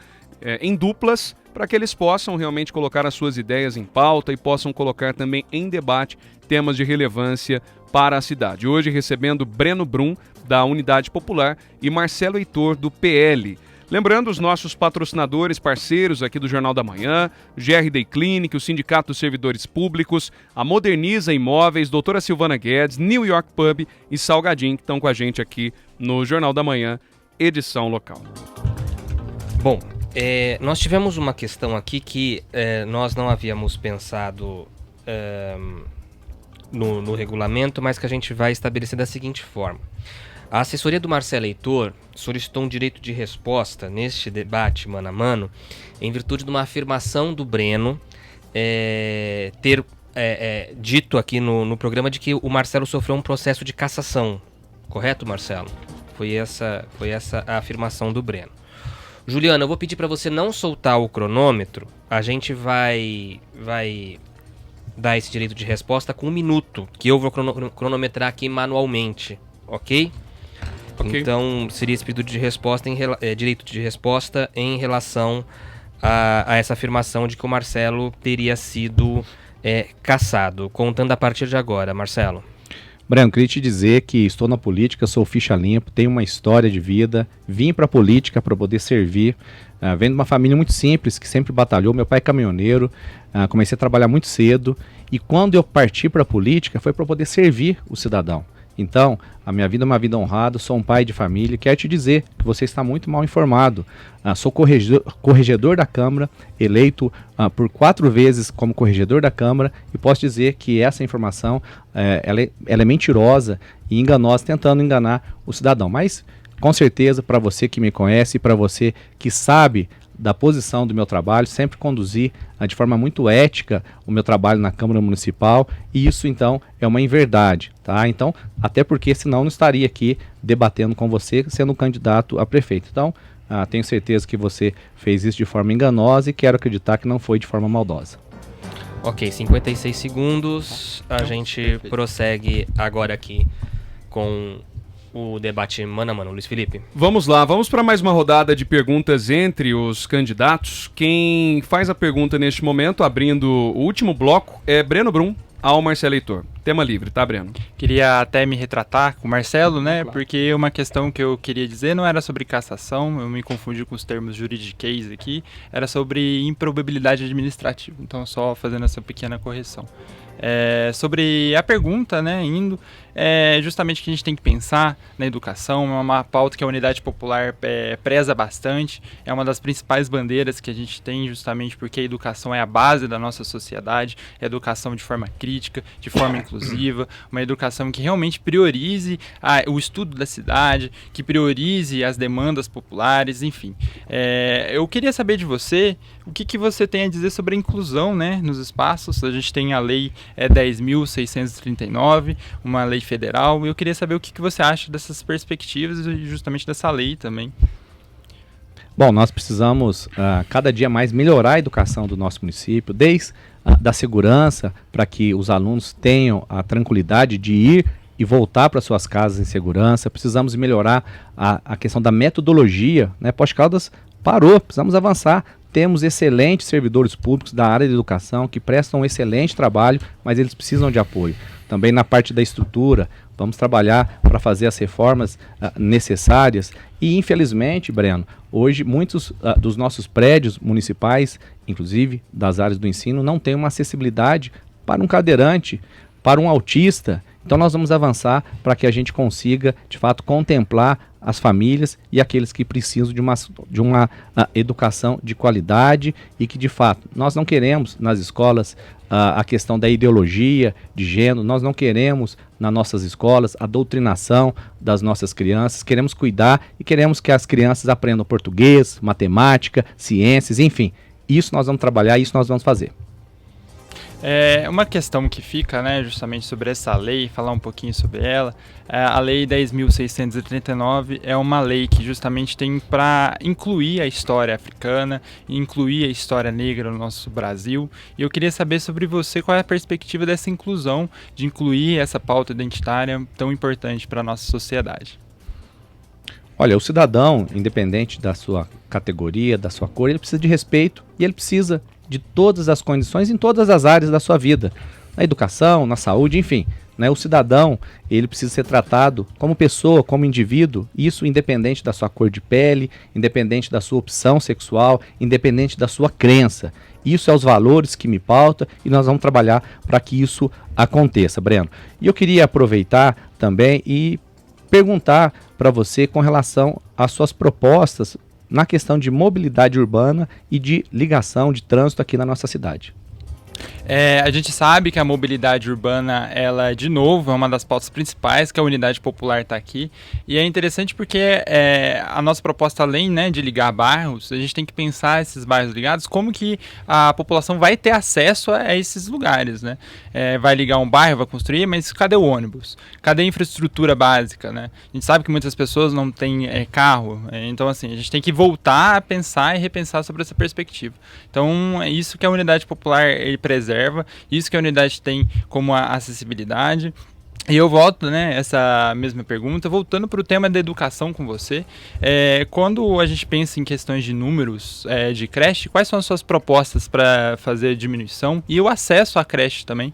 em duplas, para que eles possam realmente colocar as suas ideias em pauta e possam colocar também em debate temas de relevância para a cidade. Hoje recebendo Breno Brum, da Unidade Popular, e Marcelo Heitor, do PL. Lembrando os nossos patrocinadores, parceiros aqui do Jornal da Manhã, GRD Clinic, o Sindicato dos Servidores Públicos, a Moderniza Imóveis, Doutora Silvana Guedes, New York Pub e Salgadinho, que estão com a gente aqui no Jornal da Manhã, edição local. Bom, nós tivemos uma questão aqui que nós não havíamos pensado no regulamento, mas que a gente vai estabelecer da seguinte forma. A assessoria do Marcelo Heitor solicitou um direito de resposta neste debate mano a mano, em virtude de uma afirmação do Breno ter dito aqui no programa de que o Marcelo sofreu um processo de cassação. Correto, Marcelo? Foi essa a afirmação do Breno. Juliana, eu vou pedir para você não soltar o cronômetro. A gente vai dar esse direito de resposta com 1 minuto, que eu vou cronometrar aqui manualmente, ok? Então, seria esse pedido de resposta direito de resposta em relação a essa afirmação de que o Marcelo teria sido cassado. Contando a partir de agora, Marcelo. Breno, queria te dizer que estou na política, sou ficha limpa, tenho uma história de vida, vim para a política para poder servir, venho de uma família muito simples, que sempre batalhou, meu pai é caminhoneiro, comecei a trabalhar muito cedo, e quando eu parti para a política foi para poder servir o cidadão. Então, a minha vida é uma vida honrada, sou um pai de família, quero te dizer que você está muito mal informado. Sou corregedor da Câmara, eleito por 4 vezes como corregedor da Câmara, e posso dizer que essa informação ela é mentirosa e enganosa, tentando enganar o cidadão. Mas, com certeza, para você que me conhece e para você que sabe da posição do meu trabalho, sempre conduzi de forma muito ética o meu trabalho na Câmara Municipal, e isso então é uma inverdade, tá? Então, até porque senão não estaria aqui debatendo com você, sendo candidato a prefeito. Então, tenho certeza que você fez isso de forma enganosa e quero acreditar que não foi de forma maldosa. Ok, 56 segundos, a gente prossegue agora aqui com o debate mano a mano. Luiz Felipe. Vamos lá, vamos para mais uma rodada de perguntas entre os candidatos. Quem faz a pergunta neste momento, abrindo o último bloco, é Breno Brum ao Marcelo Heitor. Tema livre, tá, Breno? Queria até me retratar com o Marcelo, né? Claro. Porque uma questão que eu queria dizer não era sobre cassação, eu me confundi com os termos juridiquês aqui, era sobre improbabilidade administrativa. Então, só fazendo essa pequena correção. Sobre a pergunta, né, justamente que a gente tem que pensar na educação, é uma pauta que a Unidade Popular preza bastante, é uma das principais bandeiras que a gente tem, justamente porque a educação é a base da nossa sociedade, a educação de forma crítica, de forma inclusiva, uma educação que realmente priorize o estudo da cidade, que priorize as demandas populares, enfim. Eu queria saber de você, o que você tem a dizer sobre a inclusão, né, nos espaços. A gente tem a lei 10.639, uma lei federal, e eu queria saber o que você acha dessas perspectivas e justamente dessa lei também. Bom, nós precisamos cada dia mais melhorar a educação do nosso município, desde da segurança, para que os alunos tenham a tranquilidade de ir e voltar para suas casas em segurança, precisamos melhorar a questão da metodologia, né? Poste Caldas parou, precisamos avançar. Temos excelentes servidores públicos da área de educação que prestam um excelente trabalho, mas eles precisam de apoio. Também na parte da estrutura, vamos trabalhar para fazer as reformas necessárias. E infelizmente, Breno, hoje muitos dos nossos prédios municipais, inclusive das áreas do ensino, não têm uma acessibilidade para um cadeirante, para um autista. Então nós vamos avançar para que a gente consiga, de fato, contemplar as famílias e aqueles que precisam de uma educação de qualidade e que, de fato, nós não queremos nas escolas a questão da ideologia de gênero, nós não queremos nas nossas escolas a doutrinação das nossas crianças, queremos cuidar e queremos que as crianças aprendam português, matemática, ciências, enfim. Isso nós vamos trabalhar, isso nós vamos fazer. É uma questão que fica, né, justamente sobre essa lei, falar um pouquinho sobre ela. A Lei 10.639 é uma lei que justamente tem para incluir a história africana, incluir a história negra no nosso Brasil. E eu queria saber sobre você, qual é a perspectiva dessa inclusão, de incluir essa pauta identitária tão importante para a nossa sociedade. Olha, o cidadão, independente da sua categoria, da sua cor, ele precisa de respeito e ele precisa de todas as condições em todas as áreas da sua vida, na educação, na saúde, enfim. Né? O cidadão, ele precisa ser tratado como pessoa, como indivíduo, isso independente da sua cor de pele, independente da sua opção sexual, independente da sua crença. Isso é os valores que me pautam e nós vamos trabalhar para que isso aconteça, Breno. E eu queria aproveitar também e perguntar para você com relação às suas propostas na questão de mobilidade urbana e de ligação de trânsito aqui na nossa cidade. A gente sabe que a mobilidade urbana, ela, de novo, é uma das pautas principais, que a Unidade Popular está aqui. E é interessante porque a nossa proposta, além, né, de ligar bairros, a gente tem que pensar esses bairros ligados, como que a população vai ter acesso a esses lugares, né? Vai ligar um bairro, vai construir, mas cadê o ônibus? Cadê a infraestrutura básica, né? A gente sabe que muitas pessoas não têm carro, então, assim, a gente tem que voltar a pensar e repensar sobre essa perspectiva. Então, é isso que a Unidade Popular preserva, isso que a unidade tem como a acessibilidade. E eu volto, né, essa mesma pergunta, voltando para o tema da educação com você. Quando a gente pensa em questões de números de creche, quais são as suas propostas para fazer a diminuição e o acesso à creche também?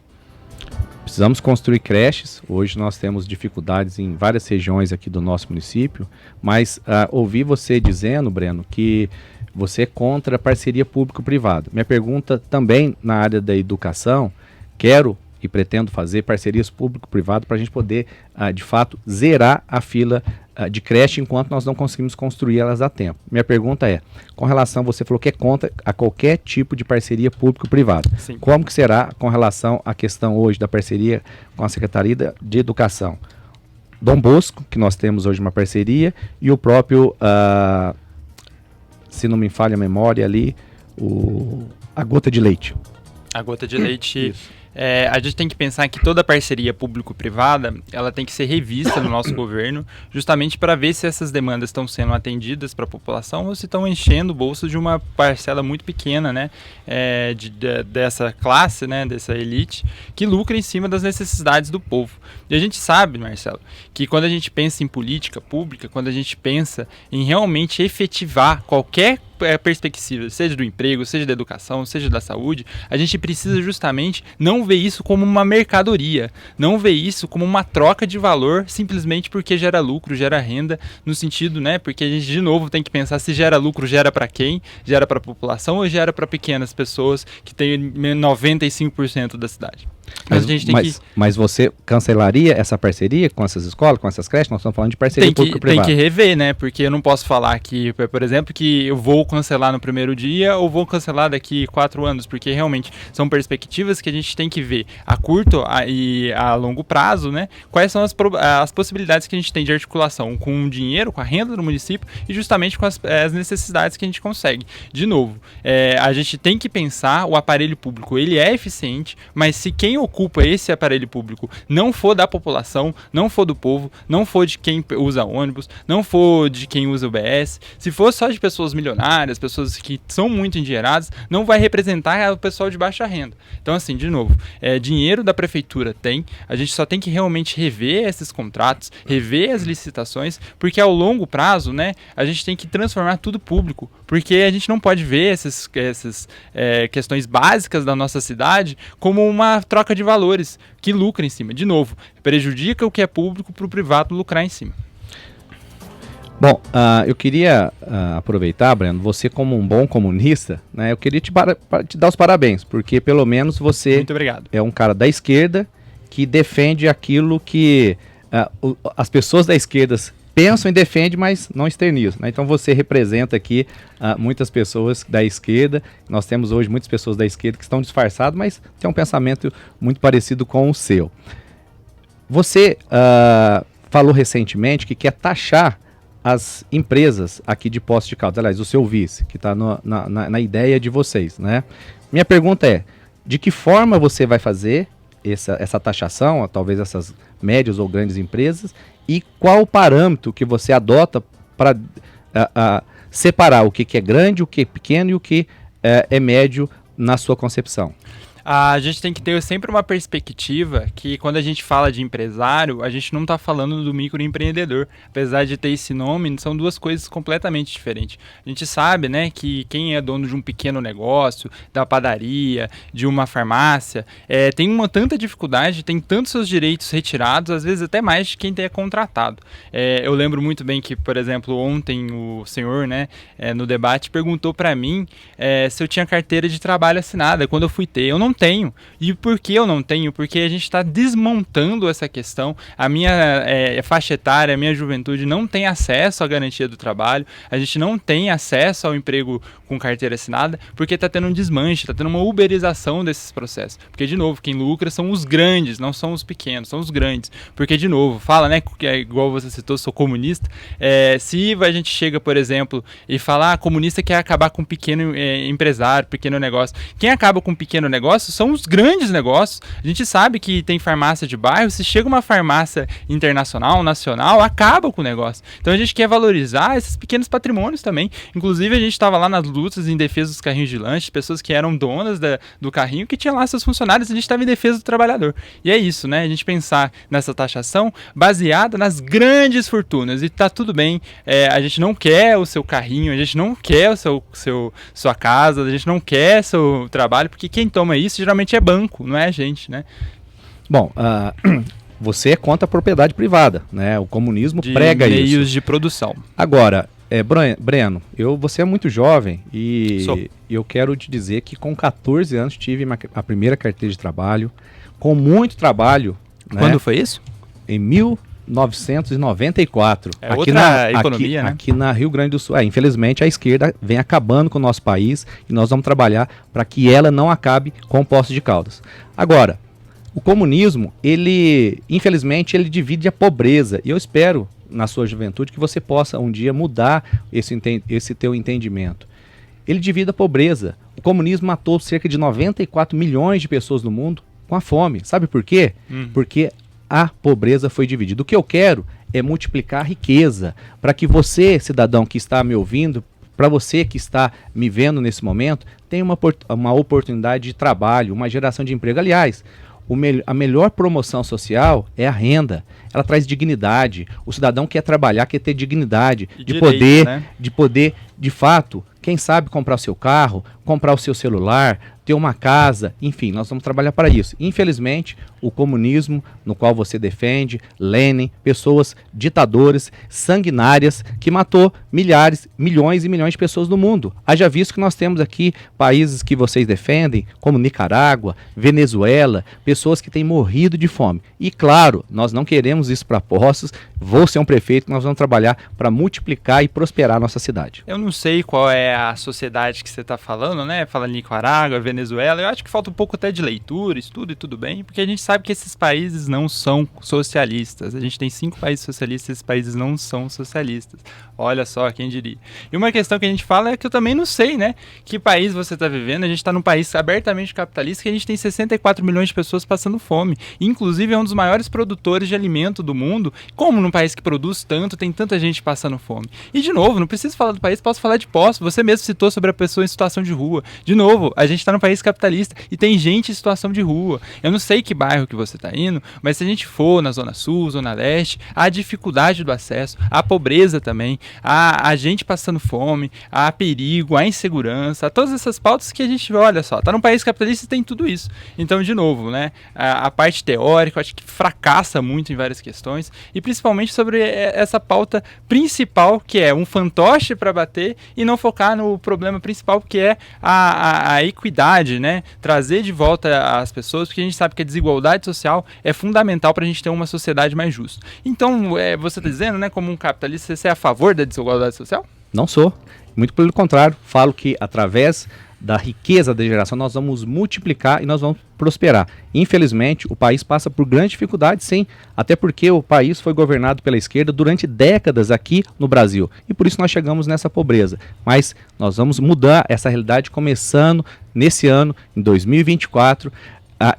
Precisamos construir creches. Hoje nós temos dificuldades em várias regiões aqui do nosso município, mas ouvi você dizendo, Breno, que você é contra a parceria público-privada. Minha pergunta também na área da educação, quero e pretendo fazer parcerias público-privado para a gente poder, de fato, zerar a fila de creche enquanto nós não conseguimos construir elas a tempo. Minha pergunta é, com relação, você falou que é contra a qualquer tipo de parceria público-privada. Como que será com relação à questão hoje da parceria com a Secretaria de Educação? Dom Bosco, que nós temos hoje uma parceria, e o próprio... se não me falha a memória ali, a Gota de Leite. A Gota de Leite, a gente tem que pensar que toda parceria público-privada, ela tem que ser revista no nosso governo, justamente para ver se essas demandas estão sendo atendidas para a população ou se estão enchendo o bolso de uma parcela muito pequena, né, dessa classe, né, dessa elite, que lucra em cima das necessidades do povo. E a gente sabe, Marcelo, que quando a gente pensa em política pública, quando a gente pensa em realmente efetivar qualquer perspectiva, seja do emprego, seja da educação, seja da saúde, a gente precisa justamente não ver isso como uma mercadoria, não ver isso como uma troca de valor simplesmente porque gera lucro, gera renda, no sentido, né, porque a gente de novo tem que pensar se gera lucro, gera para quem? Gera para a população ou gera para pequenas pessoas que têm 95% da cidade? Mas você cancelaria essa parceria com essas escolas, com essas creches? Nós estamos falando de parceria público-privada. Tem que rever, né? Porque eu não posso falar que, por exemplo, que eu vou cancelar no primeiro dia ou vou cancelar daqui 4 anos, porque realmente são perspectivas que a gente tem que ver a curto e a longo prazo, né? Quais são as possibilidades que a gente tem de articulação com o dinheiro, com a renda do município e justamente com as necessidades que a gente consegue. De novo, a gente tem que pensar o aparelho público, ele é eficiente, mas se quem ocupa esse aparelho público não for da população, não for do povo, não for de quem usa ônibus, não for de quem usa UBS, se for só de pessoas milionárias, pessoas que são muito endinheiradas, não vai representar o pessoal de baixa renda. Então, assim, de novo, dinheiro da prefeitura tem, a gente só tem que realmente rever esses contratos, rever as licitações, porque ao longo prazo, né, a gente tem que transformar tudo público, porque a gente não pode ver essas questões básicas da nossa cidade como uma troca de valores que lucra em cima. De novo, prejudica o que é público para o privado lucrar em cima. Bom, eu queria aproveitar, Breno, você como um bom comunista, né, eu queria te dar os parabéns, porque pelo menos você Muito obrigado. É um cara da esquerda que defende aquilo que as pessoas da esquerda pensam e defendem, mas não externizam, né? Então você representa aqui muitas pessoas da esquerda. Nós temos hoje muitas pessoas da esquerda que estão disfarçadas, mas têm um pensamento muito parecido com o seu. Você falou recentemente que quer taxar as empresas aqui de Poços de Caldas, aliás, o seu vice, que está na ideia de vocês, né? Minha pergunta é, de que forma você vai fazer essa taxação, talvez essas médias ou grandes empresas, e qual o parâmetro que você adota para separar o que é grande, o que é pequeno e o que é médio na sua concepção? A gente tem que ter sempre uma perspectiva que quando a gente fala de empresário, a gente não está falando do microempreendedor. Apesar de ter esse nome, são duas coisas completamente diferentes. A gente sabe, né, que quem é dono de um pequeno negócio, da padaria, de uma farmácia, tem tanta dificuldade, tem tantos seus direitos retirados, às vezes até mais de quem é contratado. Eu lembro muito bem que, por exemplo, ontem o senhor, né, no debate, perguntou para mim se eu tinha carteira de trabalho assinada. Quando eu fui ter, eu não tenho. E por que eu não tenho? Porque a gente está desmontando essa questão. A minha faixa etária, a minha juventude não tem acesso à garantia do trabalho, a gente não tem acesso ao emprego com carteira assinada, porque está tendo um desmanche, está tendo uma uberização desses processos. Porque, de novo, quem lucra são os grandes, não são os pequenos, são os grandes. Porque, de novo, fala, né, que é igual você citou, sou comunista, se a gente chega, por exemplo, e fala, comunista quer acabar com pequeno empresário, pequeno negócio. Quem acaba com pequeno negócio são os grandes negócios. A gente sabe que tem farmácia de bairro, se chega uma farmácia internacional, nacional, acaba com o negócio. Então a gente quer valorizar esses pequenos patrimônios também. Inclusive a gente estava lá nas lutas em defesa dos carrinhos de lanche, pessoas que eram donas do carrinho, que tinham lá seus funcionários, a gente estava em defesa do trabalhador. E é isso, né? A gente pensar nessa taxação baseada nas grandes fortunas. E tá tudo bem, a gente não quer o seu carrinho, a gente não quer sua casa, a gente não quer seu trabalho, porque quem toma isso geralmente é banco, não é a gente, né? Bom, você é contra a propriedade privada, né? O comunismo prega isso. De meios de produção. Agora, Breno, você é muito jovem e eu quero te dizer que com 14 anos tive a primeira carteira de trabalho, com muito trabalho. Quando foi isso? Em 1994. Outra economia, né? Aqui na Rio Grande do Sul. Infelizmente, a esquerda vem acabando com o nosso país e nós vamos trabalhar para que ela não acabe com Poços de Caldas. Agora, o comunismo, infelizmente, ele divide a pobreza. E eu espero, na sua juventude, que você possa um dia mudar esse teu entendimento. Ele divide a pobreza. O comunismo matou cerca de 94 milhões de pessoas no mundo com a fome. Sabe por quê? Porque a pobreza foi dividida. O que eu quero é multiplicar a riqueza para que você, cidadão que está me ouvindo, para você que está me vendo nesse momento, tenha uma oportunidade de trabalho, uma geração de emprego. Aliás, a melhor promoção social é a renda. Ela traz dignidade. O cidadão quer trabalhar, quer ter dignidade, de poder, de fato, quem sabe comprar o seu carro, comprar o seu celular, ter uma casa, enfim, nós vamos trabalhar para isso. Infelizmente, o comunismo, no qual você defende, Lenin, pessoas ditadoras, sanguinárias, que matou milhões e milhões de pessoas no mundo. Haja visto que nós temos aqui países que vocês defendem, como Nicarágua, Venezuela, pessoas que têm morrido de fome. E claro, nós não queremos isso para Poços, vou ser um prefeito, nós vamos trabalhar para multiplicar e prosperar a nossa cidade. Eu não sei qual é a sociedade que você está falando, né? Fala Nicarágua, Venezuela, Venezuela. Eu acho que falta um pouco até de leitura, estudo e tudo bem, porque a gente sabe que esses países não são socialistas. A gente tem 5 países socialistas, esses países não são socialistas. Olha só, quem diria. E uma questão que a gente fala é que eu também não sei, né? Que país você está vivendo? A gente está num país abertamente capitalista que a gente tem 64 milhões de pessoas passando fome. Inclusive é um dos maiores produtores de alimento do mundo. Como num país que produz tanto, tem tanta gente passando fome? E de novo, não preciso falar do país, posso falar de posse. Você mesmo citou sobre a pessoa em situação de rua. De novo, a gente está num país capitalista e tem gente em situação de rua. Eu não sei que bairro que você está indo, mas se a gente for na Zona Sul, Zona Leste, há dificuldade do acesso, há pobreza também, há gente passando fome, há perigo, há insegurança, há todas essas pautas que a gente, olha só, está num país capitalista e tem tudo isso. Então, de novo, né, a parte teórica, eu acho que fracassa muito em várias questões, e principalmente sobre essa pauta principal, que é um fantoche para bater e não focar no problema principal, que é a equidade, né? Trazer de volta as pessoas, porque a gente sabe que a desigualdade social é fundamental para a gente ter uma sociedade mais justa. Então, você está dizendo, né, como um capitalista, você é a favor da desigualdade social? Não sou. Muito pelo contrário. Falo que através da riqueza da geração nós vamos multiplicar e nós vamos prosperar. Infelizmente, o país passa por grande dificuldade, sim, até porque o país foi governado pela esquerda durante décadas aqui no Brasil, e por isso nós chegamos nessa pobreza. Mas nós vamos mudar essa realidade começando nesse ano, em 2024,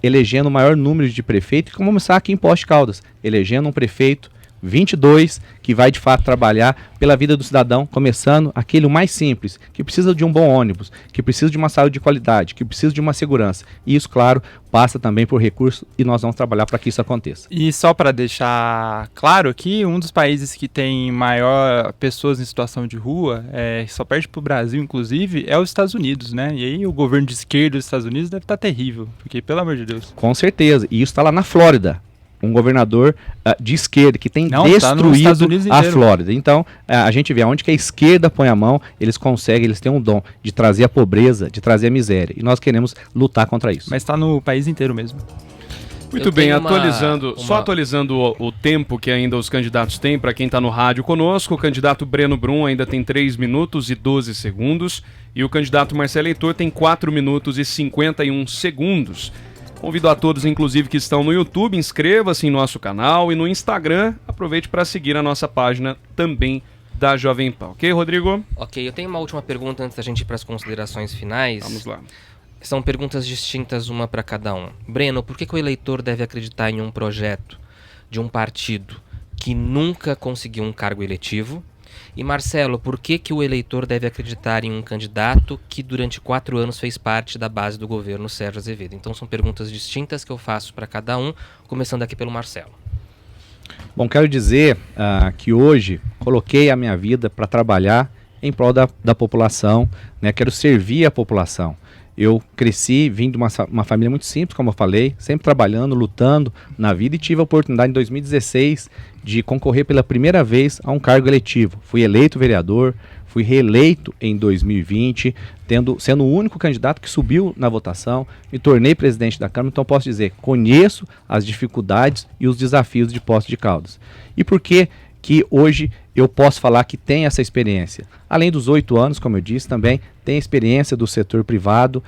elegendo o maior número de prefeitos, e vamos começar aqui em Poços de Caldas, elegendo um prefeito 22, que vai de fato trabalhar pela vida do cidadão, começando aquele mais simples, que precisa de um bom ônibus, que precisa de uma saúde de qualidade, que precisa de uma segurança. E isso, claro, passa também por recursos e nós vamos trabalhar para que isso aconteça. E só para deixar claro aqui, um dos países que tem maior pessoas em situação de rua, só perde para o Brasil, inclusive, é os Estados Unidos, né? E aí o governo de esquerda dos Estados Unidos deve estar terrível, porque, pelo amor de Deus. Com certeza, e isso está lá na Flórida. Um governador de esquerda que tem destruído a Flórida. Então, a gente vê aonde que a esquerda põe a mão, eles conseguem, eles têm um dom de trazer a pobreza, de trazer a miséria. E nós queremos lutar contra isso. Mas está no país inteiro mesmo. Muito bem, só atualizando o tempo que ainda os candidatos têm, para quem está no rádio conosco, o candidato Breno Brum ainda tem 3 minutos e 12 segundos, e o candidato Marcelo Heitor tem 4 minutos e 51 segundos. Convido a todos, inclusive, que estão no YouTube, inscreva-se em nosso canal e no Instagram, aproveite para seguir a nossa página também da Jovem Pan. Ok, Rodrigo? Ok, eu tenho uma última pergunta antes da gente ir para as considerações finais. Vamos lá. São perguntas distintas, uma para cada um. Breno, por que o eleitor deve acreditar em um projeto de um partido que nunca conseguiu um cargo eletivo? E Marcelo, por que o eleitor deve acreditar em um candidato que durante 4 anos fez parte da base do governo Sérgio Azevedo? Então são perguntas distintas que eu faço para cada um, começando aqui pelo Marcelo. Bom, quero dizer que hoje coloquei a minha vida para trabalhar em prol da população, né? Quero servir a população. Eu cresci, vim de uma família muito simples, como eu falei, sempre trabalhando, lutando na vida, e tive a oportunidade em 2016 de concorrer pela primeira vez a um cargo eletivo. Fui eleito vereador, fui reeleito em 2020, sendo o único candidato que subiu na votação, me tornei presidente da Câmara, então posso dizer, conheço as dificuldades e os desafios de Poços de Caldas. E por que hoje eu posso falar que tem essa experiência? Além dos 8 anos, como eu disse, também tem experiência do setor privado,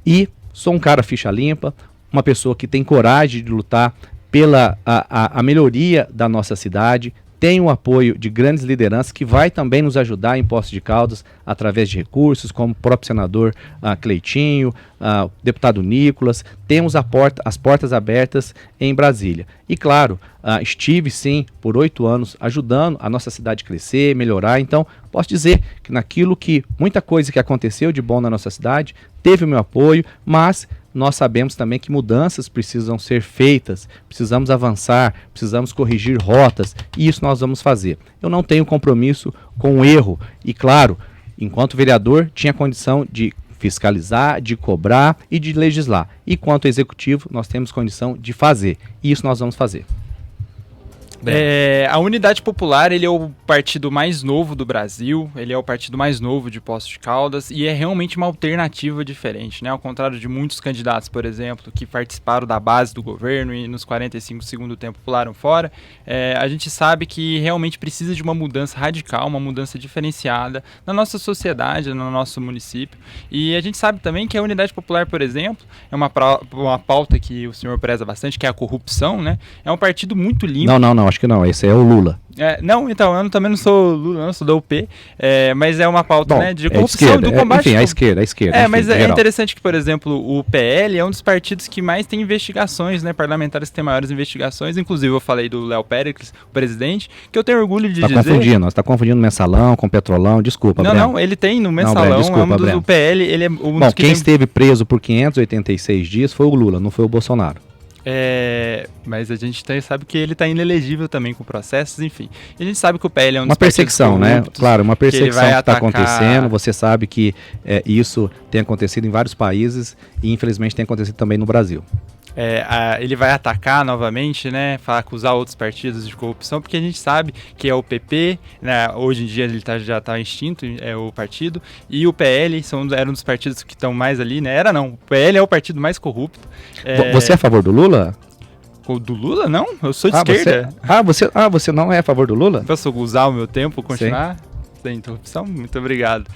e sou um cara ficha limpa, uma pessoa que tem coragem de lutar pela a melhoria da nossa cidade, tem o apoio de grandes lideranças que vai também nos ajudar em Poços de Caldas através de recursos, como o próprio senador Cleitinho, o deputado Nicolas. Temos as portas abertas em Brasília. E claro, estive sim por 8 anos ajudando a nossa cidade a crescer, melhorar. Então, posso dizer que muita coisa que aconteceu de bom na nossa cidade teve o meu apoio, mas nós sabemos também que mudanças precisam ser feitas, precisamos avançar, precisamos corrigir rotas, e isso nós vamos fazer. Eu não tenho compromisso com o erro, e claro, enquanto vereador, tinha condição de fiscalizar, de cobrar e de legislar. E quanto executivo, nós temos condição de fazer, e isso nós vamos fazer. A Unidade Popular, ele é o partido mais novo do Brasil, ele é o partido mais novo de Poços de Caldas e é realmente uma alternativa diferente, né? Ao contrário de muitos candidatos, por exemplo, que participaram da base do governo e nos 45 do segundo tempo pularam fora, a gente sabe que realmente precisa de uma mudança radical, uma mudança diferenciada na nossa sociedade, no nosso município. E a gente sabe também que a Unidade Popular, por exemplo, é uma pauta que o senhor preza bastante, que é a corrupção, né? É um partido muito limpo. Não, acho que não. Esse é o Lula. Não, então, eu também não sou Lula, eu sou da UP, mas é uma pauta, né, de corrupção, esquerda, do combate. Enfim, a esquerda. Enfim, mas é interessante que, por exemplo, o PL é um dos partidos que mais tem investigações, né, parlamentares que têm maiores investigações, inclusive eu falei do Léo Péricles, o presidente, que eu tenho orgulho de dizer... Você está confundindo Mensalão com Petrolão, desculpa, Breno. Não, ele tem no Mensalão, o PL, ele é um dos que quem esteve preso por 586 dias foi o Lula, não foi o Bolsonaro. Mas a gente sabe que ele está inelegível também com processos, enfim. E a gente sabe que o PL é um dos uma perseguição, né? Claro, uma perseguição que está acontecendo. Você sabe que isso tem acontecido em vários países e infelizmente tem acontecido também no Brasil. Ele vai atacar novamente, né, acusar outros partidos de corrupção, porque a gente sabe que é o PP, né, hoje em dia ele já está extinto, o partido, e o PL eram dos partidos que estão mais ali, né, o PL é o partido mais corrupto. Você é a favor do Lula? Do Lula, não? Eu sou de esquerda. Você não é a favor do Lula? Posso usar o meu tempo, continuar? Sim. Sem interrupção? Muito obrigado.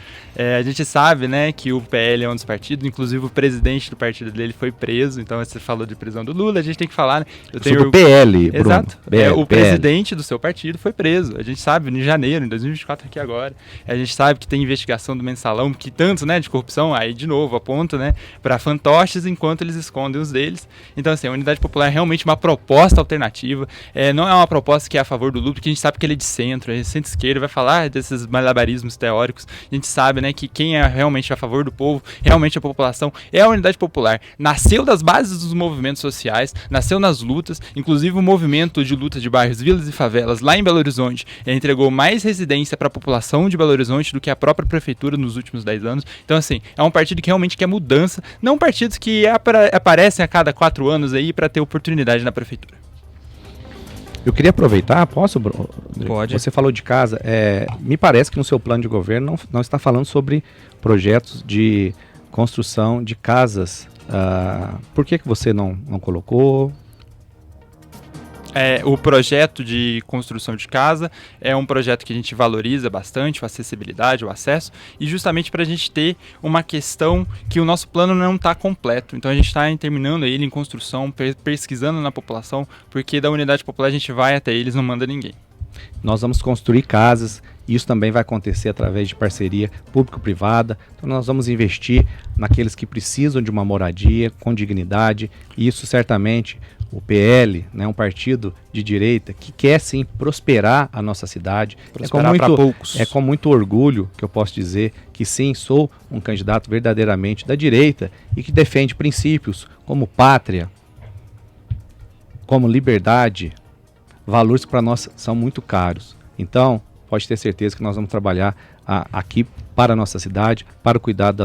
A gente sabe, né, que o PL é um dos partidos, inclusive o presidente do partido dele foi preso, então você falou de prisão do Lula, a gente tem que falar, né? Eu sou do PL, Bruno. Exato. O presidente do seu partido foi preso, a gente sabe, em janeiro, em 2024 aqui agora, a gente sabe que tem investigação do Mensalão, que tanto, né, de corrupção, aí de novo aponta, né, para fantoches enquanto eles escondem os deles. Então, assim, a Unidade Popular é realmente uma proposta alternativa, não é uma proposta que é a favor do Lula, porque a gente sabe que ele é de centro, é centro-esquerda, vai falar desses malabarismos teóricos, a gente sabe, né, que quem é realmente a favor do povo, realmente a população, é a Unidade Popular. Nasceu das bases dos movimentos sociais, nasceu nas lutas, inclusive o movimento de luta de bairros, vilas e favelas lá em Belo Horizonte entregou mais residência para a população de Belo Horizonte do que a própria prefeitura nos últimos 10 anos. Então, assim, é um partido que realmente quer mudança, não partidos que aparecem a cada 4 anos aí para ter oportunidade na prefeitura. Eu queria aproveitar, posso, Bruno? Pode. Você falou de casa, me parece que no seu plano de governo não está falando sobre projetos de construção de casas. Por que você não colocou? O projeto de construção de casa é um projeto que a gente valoriza bastante, a acessibilidade, o acesso, e justamente para a gente ter uma questão que o nosso plano não está completo. Então a gente está terminando ele em construção, pesquisando na população, porque da Unidade Popular a gente vai até eles, não manda ninguém. Nós vamos construir casas, isso também vai acontecer através de parceria público-privada. Então nós vamos investir naqueles que precisam de uma moradia com dignidade, e isso certamente o PL, né, um partido de direita que quer sim prosperar a nossa cidade. Prosperar para poucos. É com muito orgulho que eu posso dizer que sim, sou um candidato verdadeiramente da direita e que defende princípios como pátria, como liberdade, valores que para nós são muito caros. Então, pode ter certeza que nós vamos trabalhar aqui para a nossa cidade, para o cuidado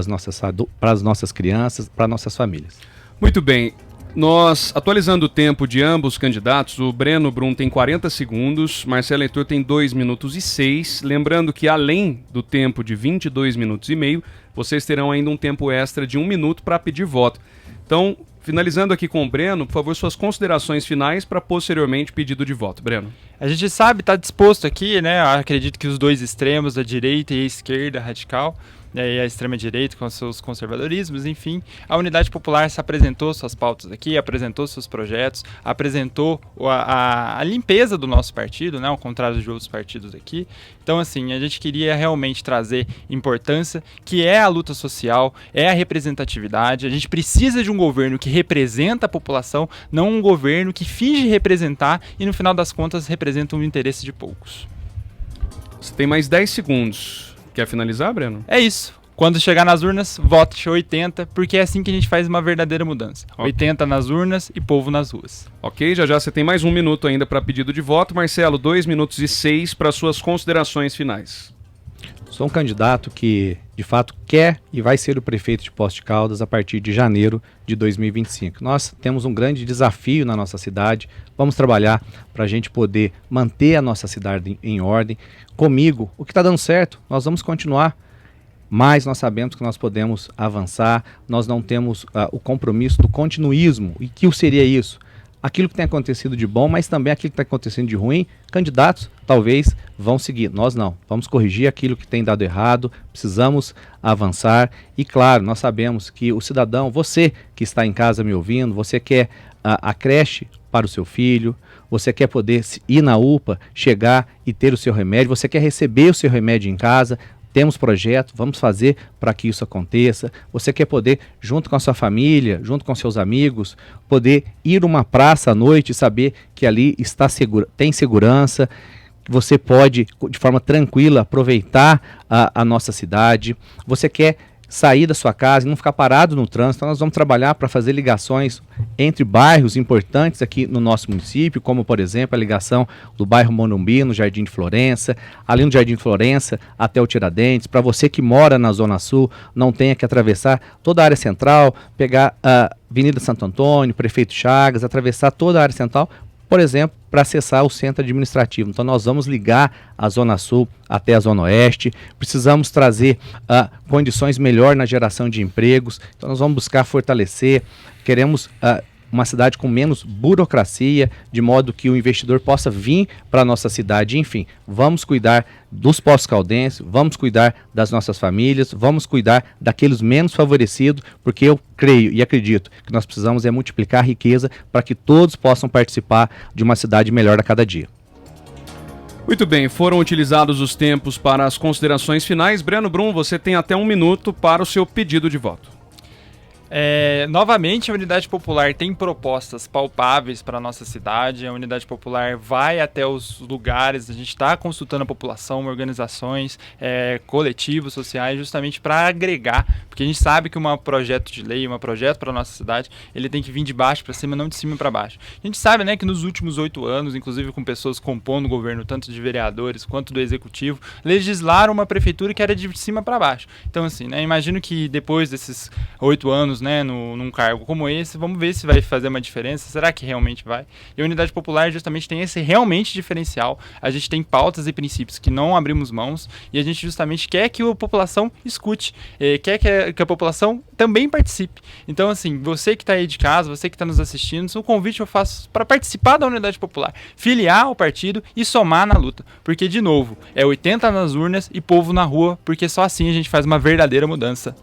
para as nossas crianças, para nossas famílias. Muito bem. Nós, atualizando o tempo de ambos os candidatos, o Breno Brum tem 40 segundos, Marcelo Heitor tem 2 minutos e 6. Lembrando que além do tempo de 22 minutos e meio, vocês terão ainda um tempo extra de 1 minuto para pedir voto. Então, finalizando aqui com o Breno, por favor, suas considerações finais para posteriormente pedido de voto. Breno. A gente sabe, está disposto aqui, né? Eu acredito que os dois extremos, a direita e a esquerda radical, e a extrema-direita com seus conservadorismos, enfim, a Unidade Popular se apresentou suas pautas aqui, apresentou seus projetos, apresentou a limpeza do nosso partido, né, ao contrário de outros partidos aqui. Então, assim, a gente queria realmente trazer importância, que é a luta social, é a representatividade. A gente precisa de um governo que representa a população, não um governo que finge representar e, no final das contas, representa o interesse de poucos. Você tem mais 10 segundos. Quer finalizar, Breno? É isso. Quando chegar nas urnas, vote 80, porque é assim que a gente faz uma verdadeira mudança. 80 nas urnas e povo nas ruas. Ok, já você tem mais 1 minuto ainda para pedido de voto. Marcelo, 2 minutos e 6 para suas considerações finais. Sou um candidato que, de fato, quer e vai ser o prefeito de Poços de Caldas a partir de janeiro de 2025. Nós temos um grande desafio na nossa cidade. Vamos trabalhar para a gente poder manter a nossa cidade em ordem. Comigo, o que está dando certo, nós vamos continuar. Mas nós sabemos que nós podemos avançar, nós não temos o compromisso do continuismo. E que seria isso? Aquilo que tem acontecido de bom, mas também aquilo que está acontecendo de ruim, candidatos talvez vão seguir. Nós não. Vamos corrigir aquilo que tem dado errado, precisamos avançar. E claro, nós sabemos que o cidadão, você que está em casa me ouvindo, você quer a creche para o seu filho, você quer poder ir na UPA, chegar e ter o seu remédio, você quer receber o seu remédio em casa. Temos projeto, vamos fazer para que isso aconteça. Você quer poder, junto com a sua família, junto com seus amigos, poder ir a uma praça à noite e saber que ali está tem segurança, que você pode, de forma tranquila, aproveitar a nossa cidade. Você quer sair da sua casa e não ficar parado no trânsito. Então nós vamos trabalhar para fazer ligações entre bairros importantes aqui no nosso município, como por exemplo a ligação do bairro Morumbi no Jardim de Florença, ali no Jardim de Florença até o Tiradentes, para você que mora na Zona Sul, não tenha que atravessar toda a área central, pegar a Avenida Santo Antônio, Prefeito Chagas, atravessar toda a área central, por exemplo, para acessar o centro administrativo. Então nós vamos ligar a Zona Sul até a Zona Oeste, precisamos trazer condições melhores na geração de empregos, então nós vamos buscar fortalecer, queremos uma cidade com menos burocracia, de modo que o investidor possa vir para a nossa cidade. Enfim, vamos cuidar dos Poços Caldenses, vamos cuidar das nossas famílias, vamos cuidar daqueles menos favorecidos, porque eu creio e acredito que nós precisamos multiplicar a riqueza para que todos possam participar de uma cidade melhor a cada dia. Muito bem, foram utilizados os tempos para as considerações finais. Breno Brum, você tem até 1 minuto para o seu pedido de voto. Novamente, a Unidade Popular tem propostas palpáveis para a nossa cidade. A Unidade Popular vai até os lugares, a gente está consultando a população, organizações, coletivos, sociais, justamente para agregar, porque a gente sabe que um projeto de lei, um projeto para a nossa cidade, ele tem que vir de baixo para cima, não de cima para baixo. A gente sabe, né, que nos últimos 8 anos, inclusive com pessoas compondo o governo, tanto de vereadores quanto do executivo, legislaram uma prefeitura que era de cima para baixo. Então, assim, né, imagino que depois desses 8 anos, né, num cargo como esse, vamos ver se vai fazer uma diferença, será que realmente vai? E a Unidade Popular justamente tem esse realmente diferencial, a gente tem pautas e princípios que não abrimos mãos e a gente justamente quer que a população escute, quer que a população também participe. Então, assim, você que está aí de casa, você que está nos assistindo, o convite eu faço para participar da Unidade Popular, filiar ao partido e somar na luta, porque, de novo, 80 nas urnas e povo na rua, porque só assim a gente faz uma verdadeira mudança.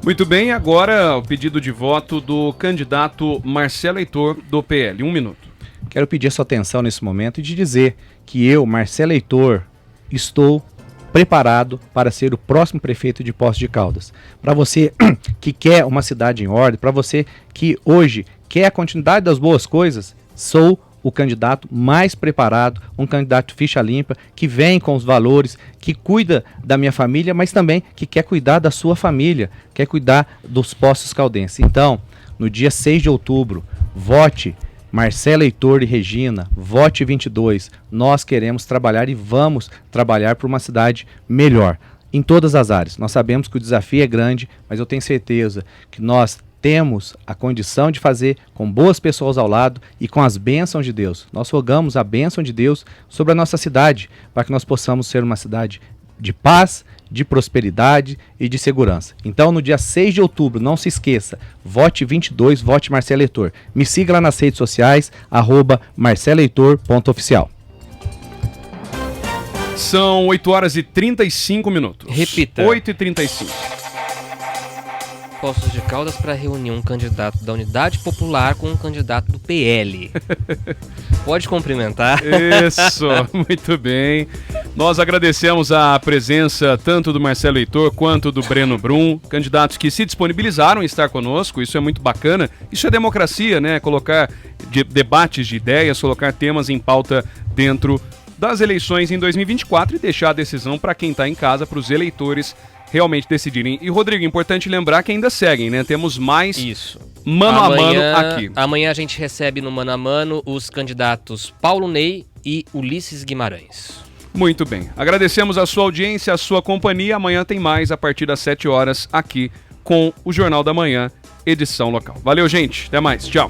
Muito bem, agora o pedido de voto do candidato Marcelo Heitor, do PL. 1 minuto. Quero pedir a sua atenção nesse momento e de dizer que eu, Marcelo Heitor, estou preparado para ser o próximo prefeito de Poços de Caldas. Para você que quer uma cidade em ordem, para você que hoje quer a continuidade das boas coisas, sou o candidato mais preparado, um candidato ficha limpa, que vem com os valores, que cuida da minha família, mas também que quer cuidar da sua família, quer cuidar dos Poços Caldenses. Então, no dia 6 de outubro, vote Marcelo Heitor e Regina, vote 22. Nós queremos trabalhar e vamos trabalhar por uma cidade melhor, em todas as áreas. Nós sabemos que o desafio é grande, mas eu tenho certeza que nós temos a condição de fazer com boas pessoas ao lado e com as bênçãos de Deus. Nós rogamos a bênção de Deus sobre a nossa cidade, para que nós possamos ser uma cidade de paz, de prosperidade e de segurança. Então, no dia 6 de outubro, não se esqueça, vote 22, vote Marcelo Heitor. Me siga lá nas redes sociais, @marceloheitor.oficial. São 8 horas e 35 minutos. Repita. 8h35. Poços de Caldas para reunir um candidato da Unidade Popular com um candidato do PL. Pode cumprimentar. Isso, muito bem. Nós agradecemos a presença tanto do Marcelo Heitor quanto do Breno Brum, candidatos que se disponibilizaram em estar conosco. Isso é muito bacana. Isso é democracia, né? Colocar debates de ideias, colocar temas em pauta dentro das eleições em 2024 e deixar a decisão para quem está em casa, para os eleitores realmente decidirem. E, Rodrigo, importante lembrar que ainda seguem, né? Temos mais mano a mano aqui. Amanhã a gente recebe no Mano a Mano os candidatos Paulo Ney e Ulisses Guimarães. Muito bem. Agradecemos a sua audiência, a sua companhia. Amanhã tem mais a partir das 7 horas aqui com o Jornal da Manhã, edição local. Valeu, gente. Até mais. Tchau.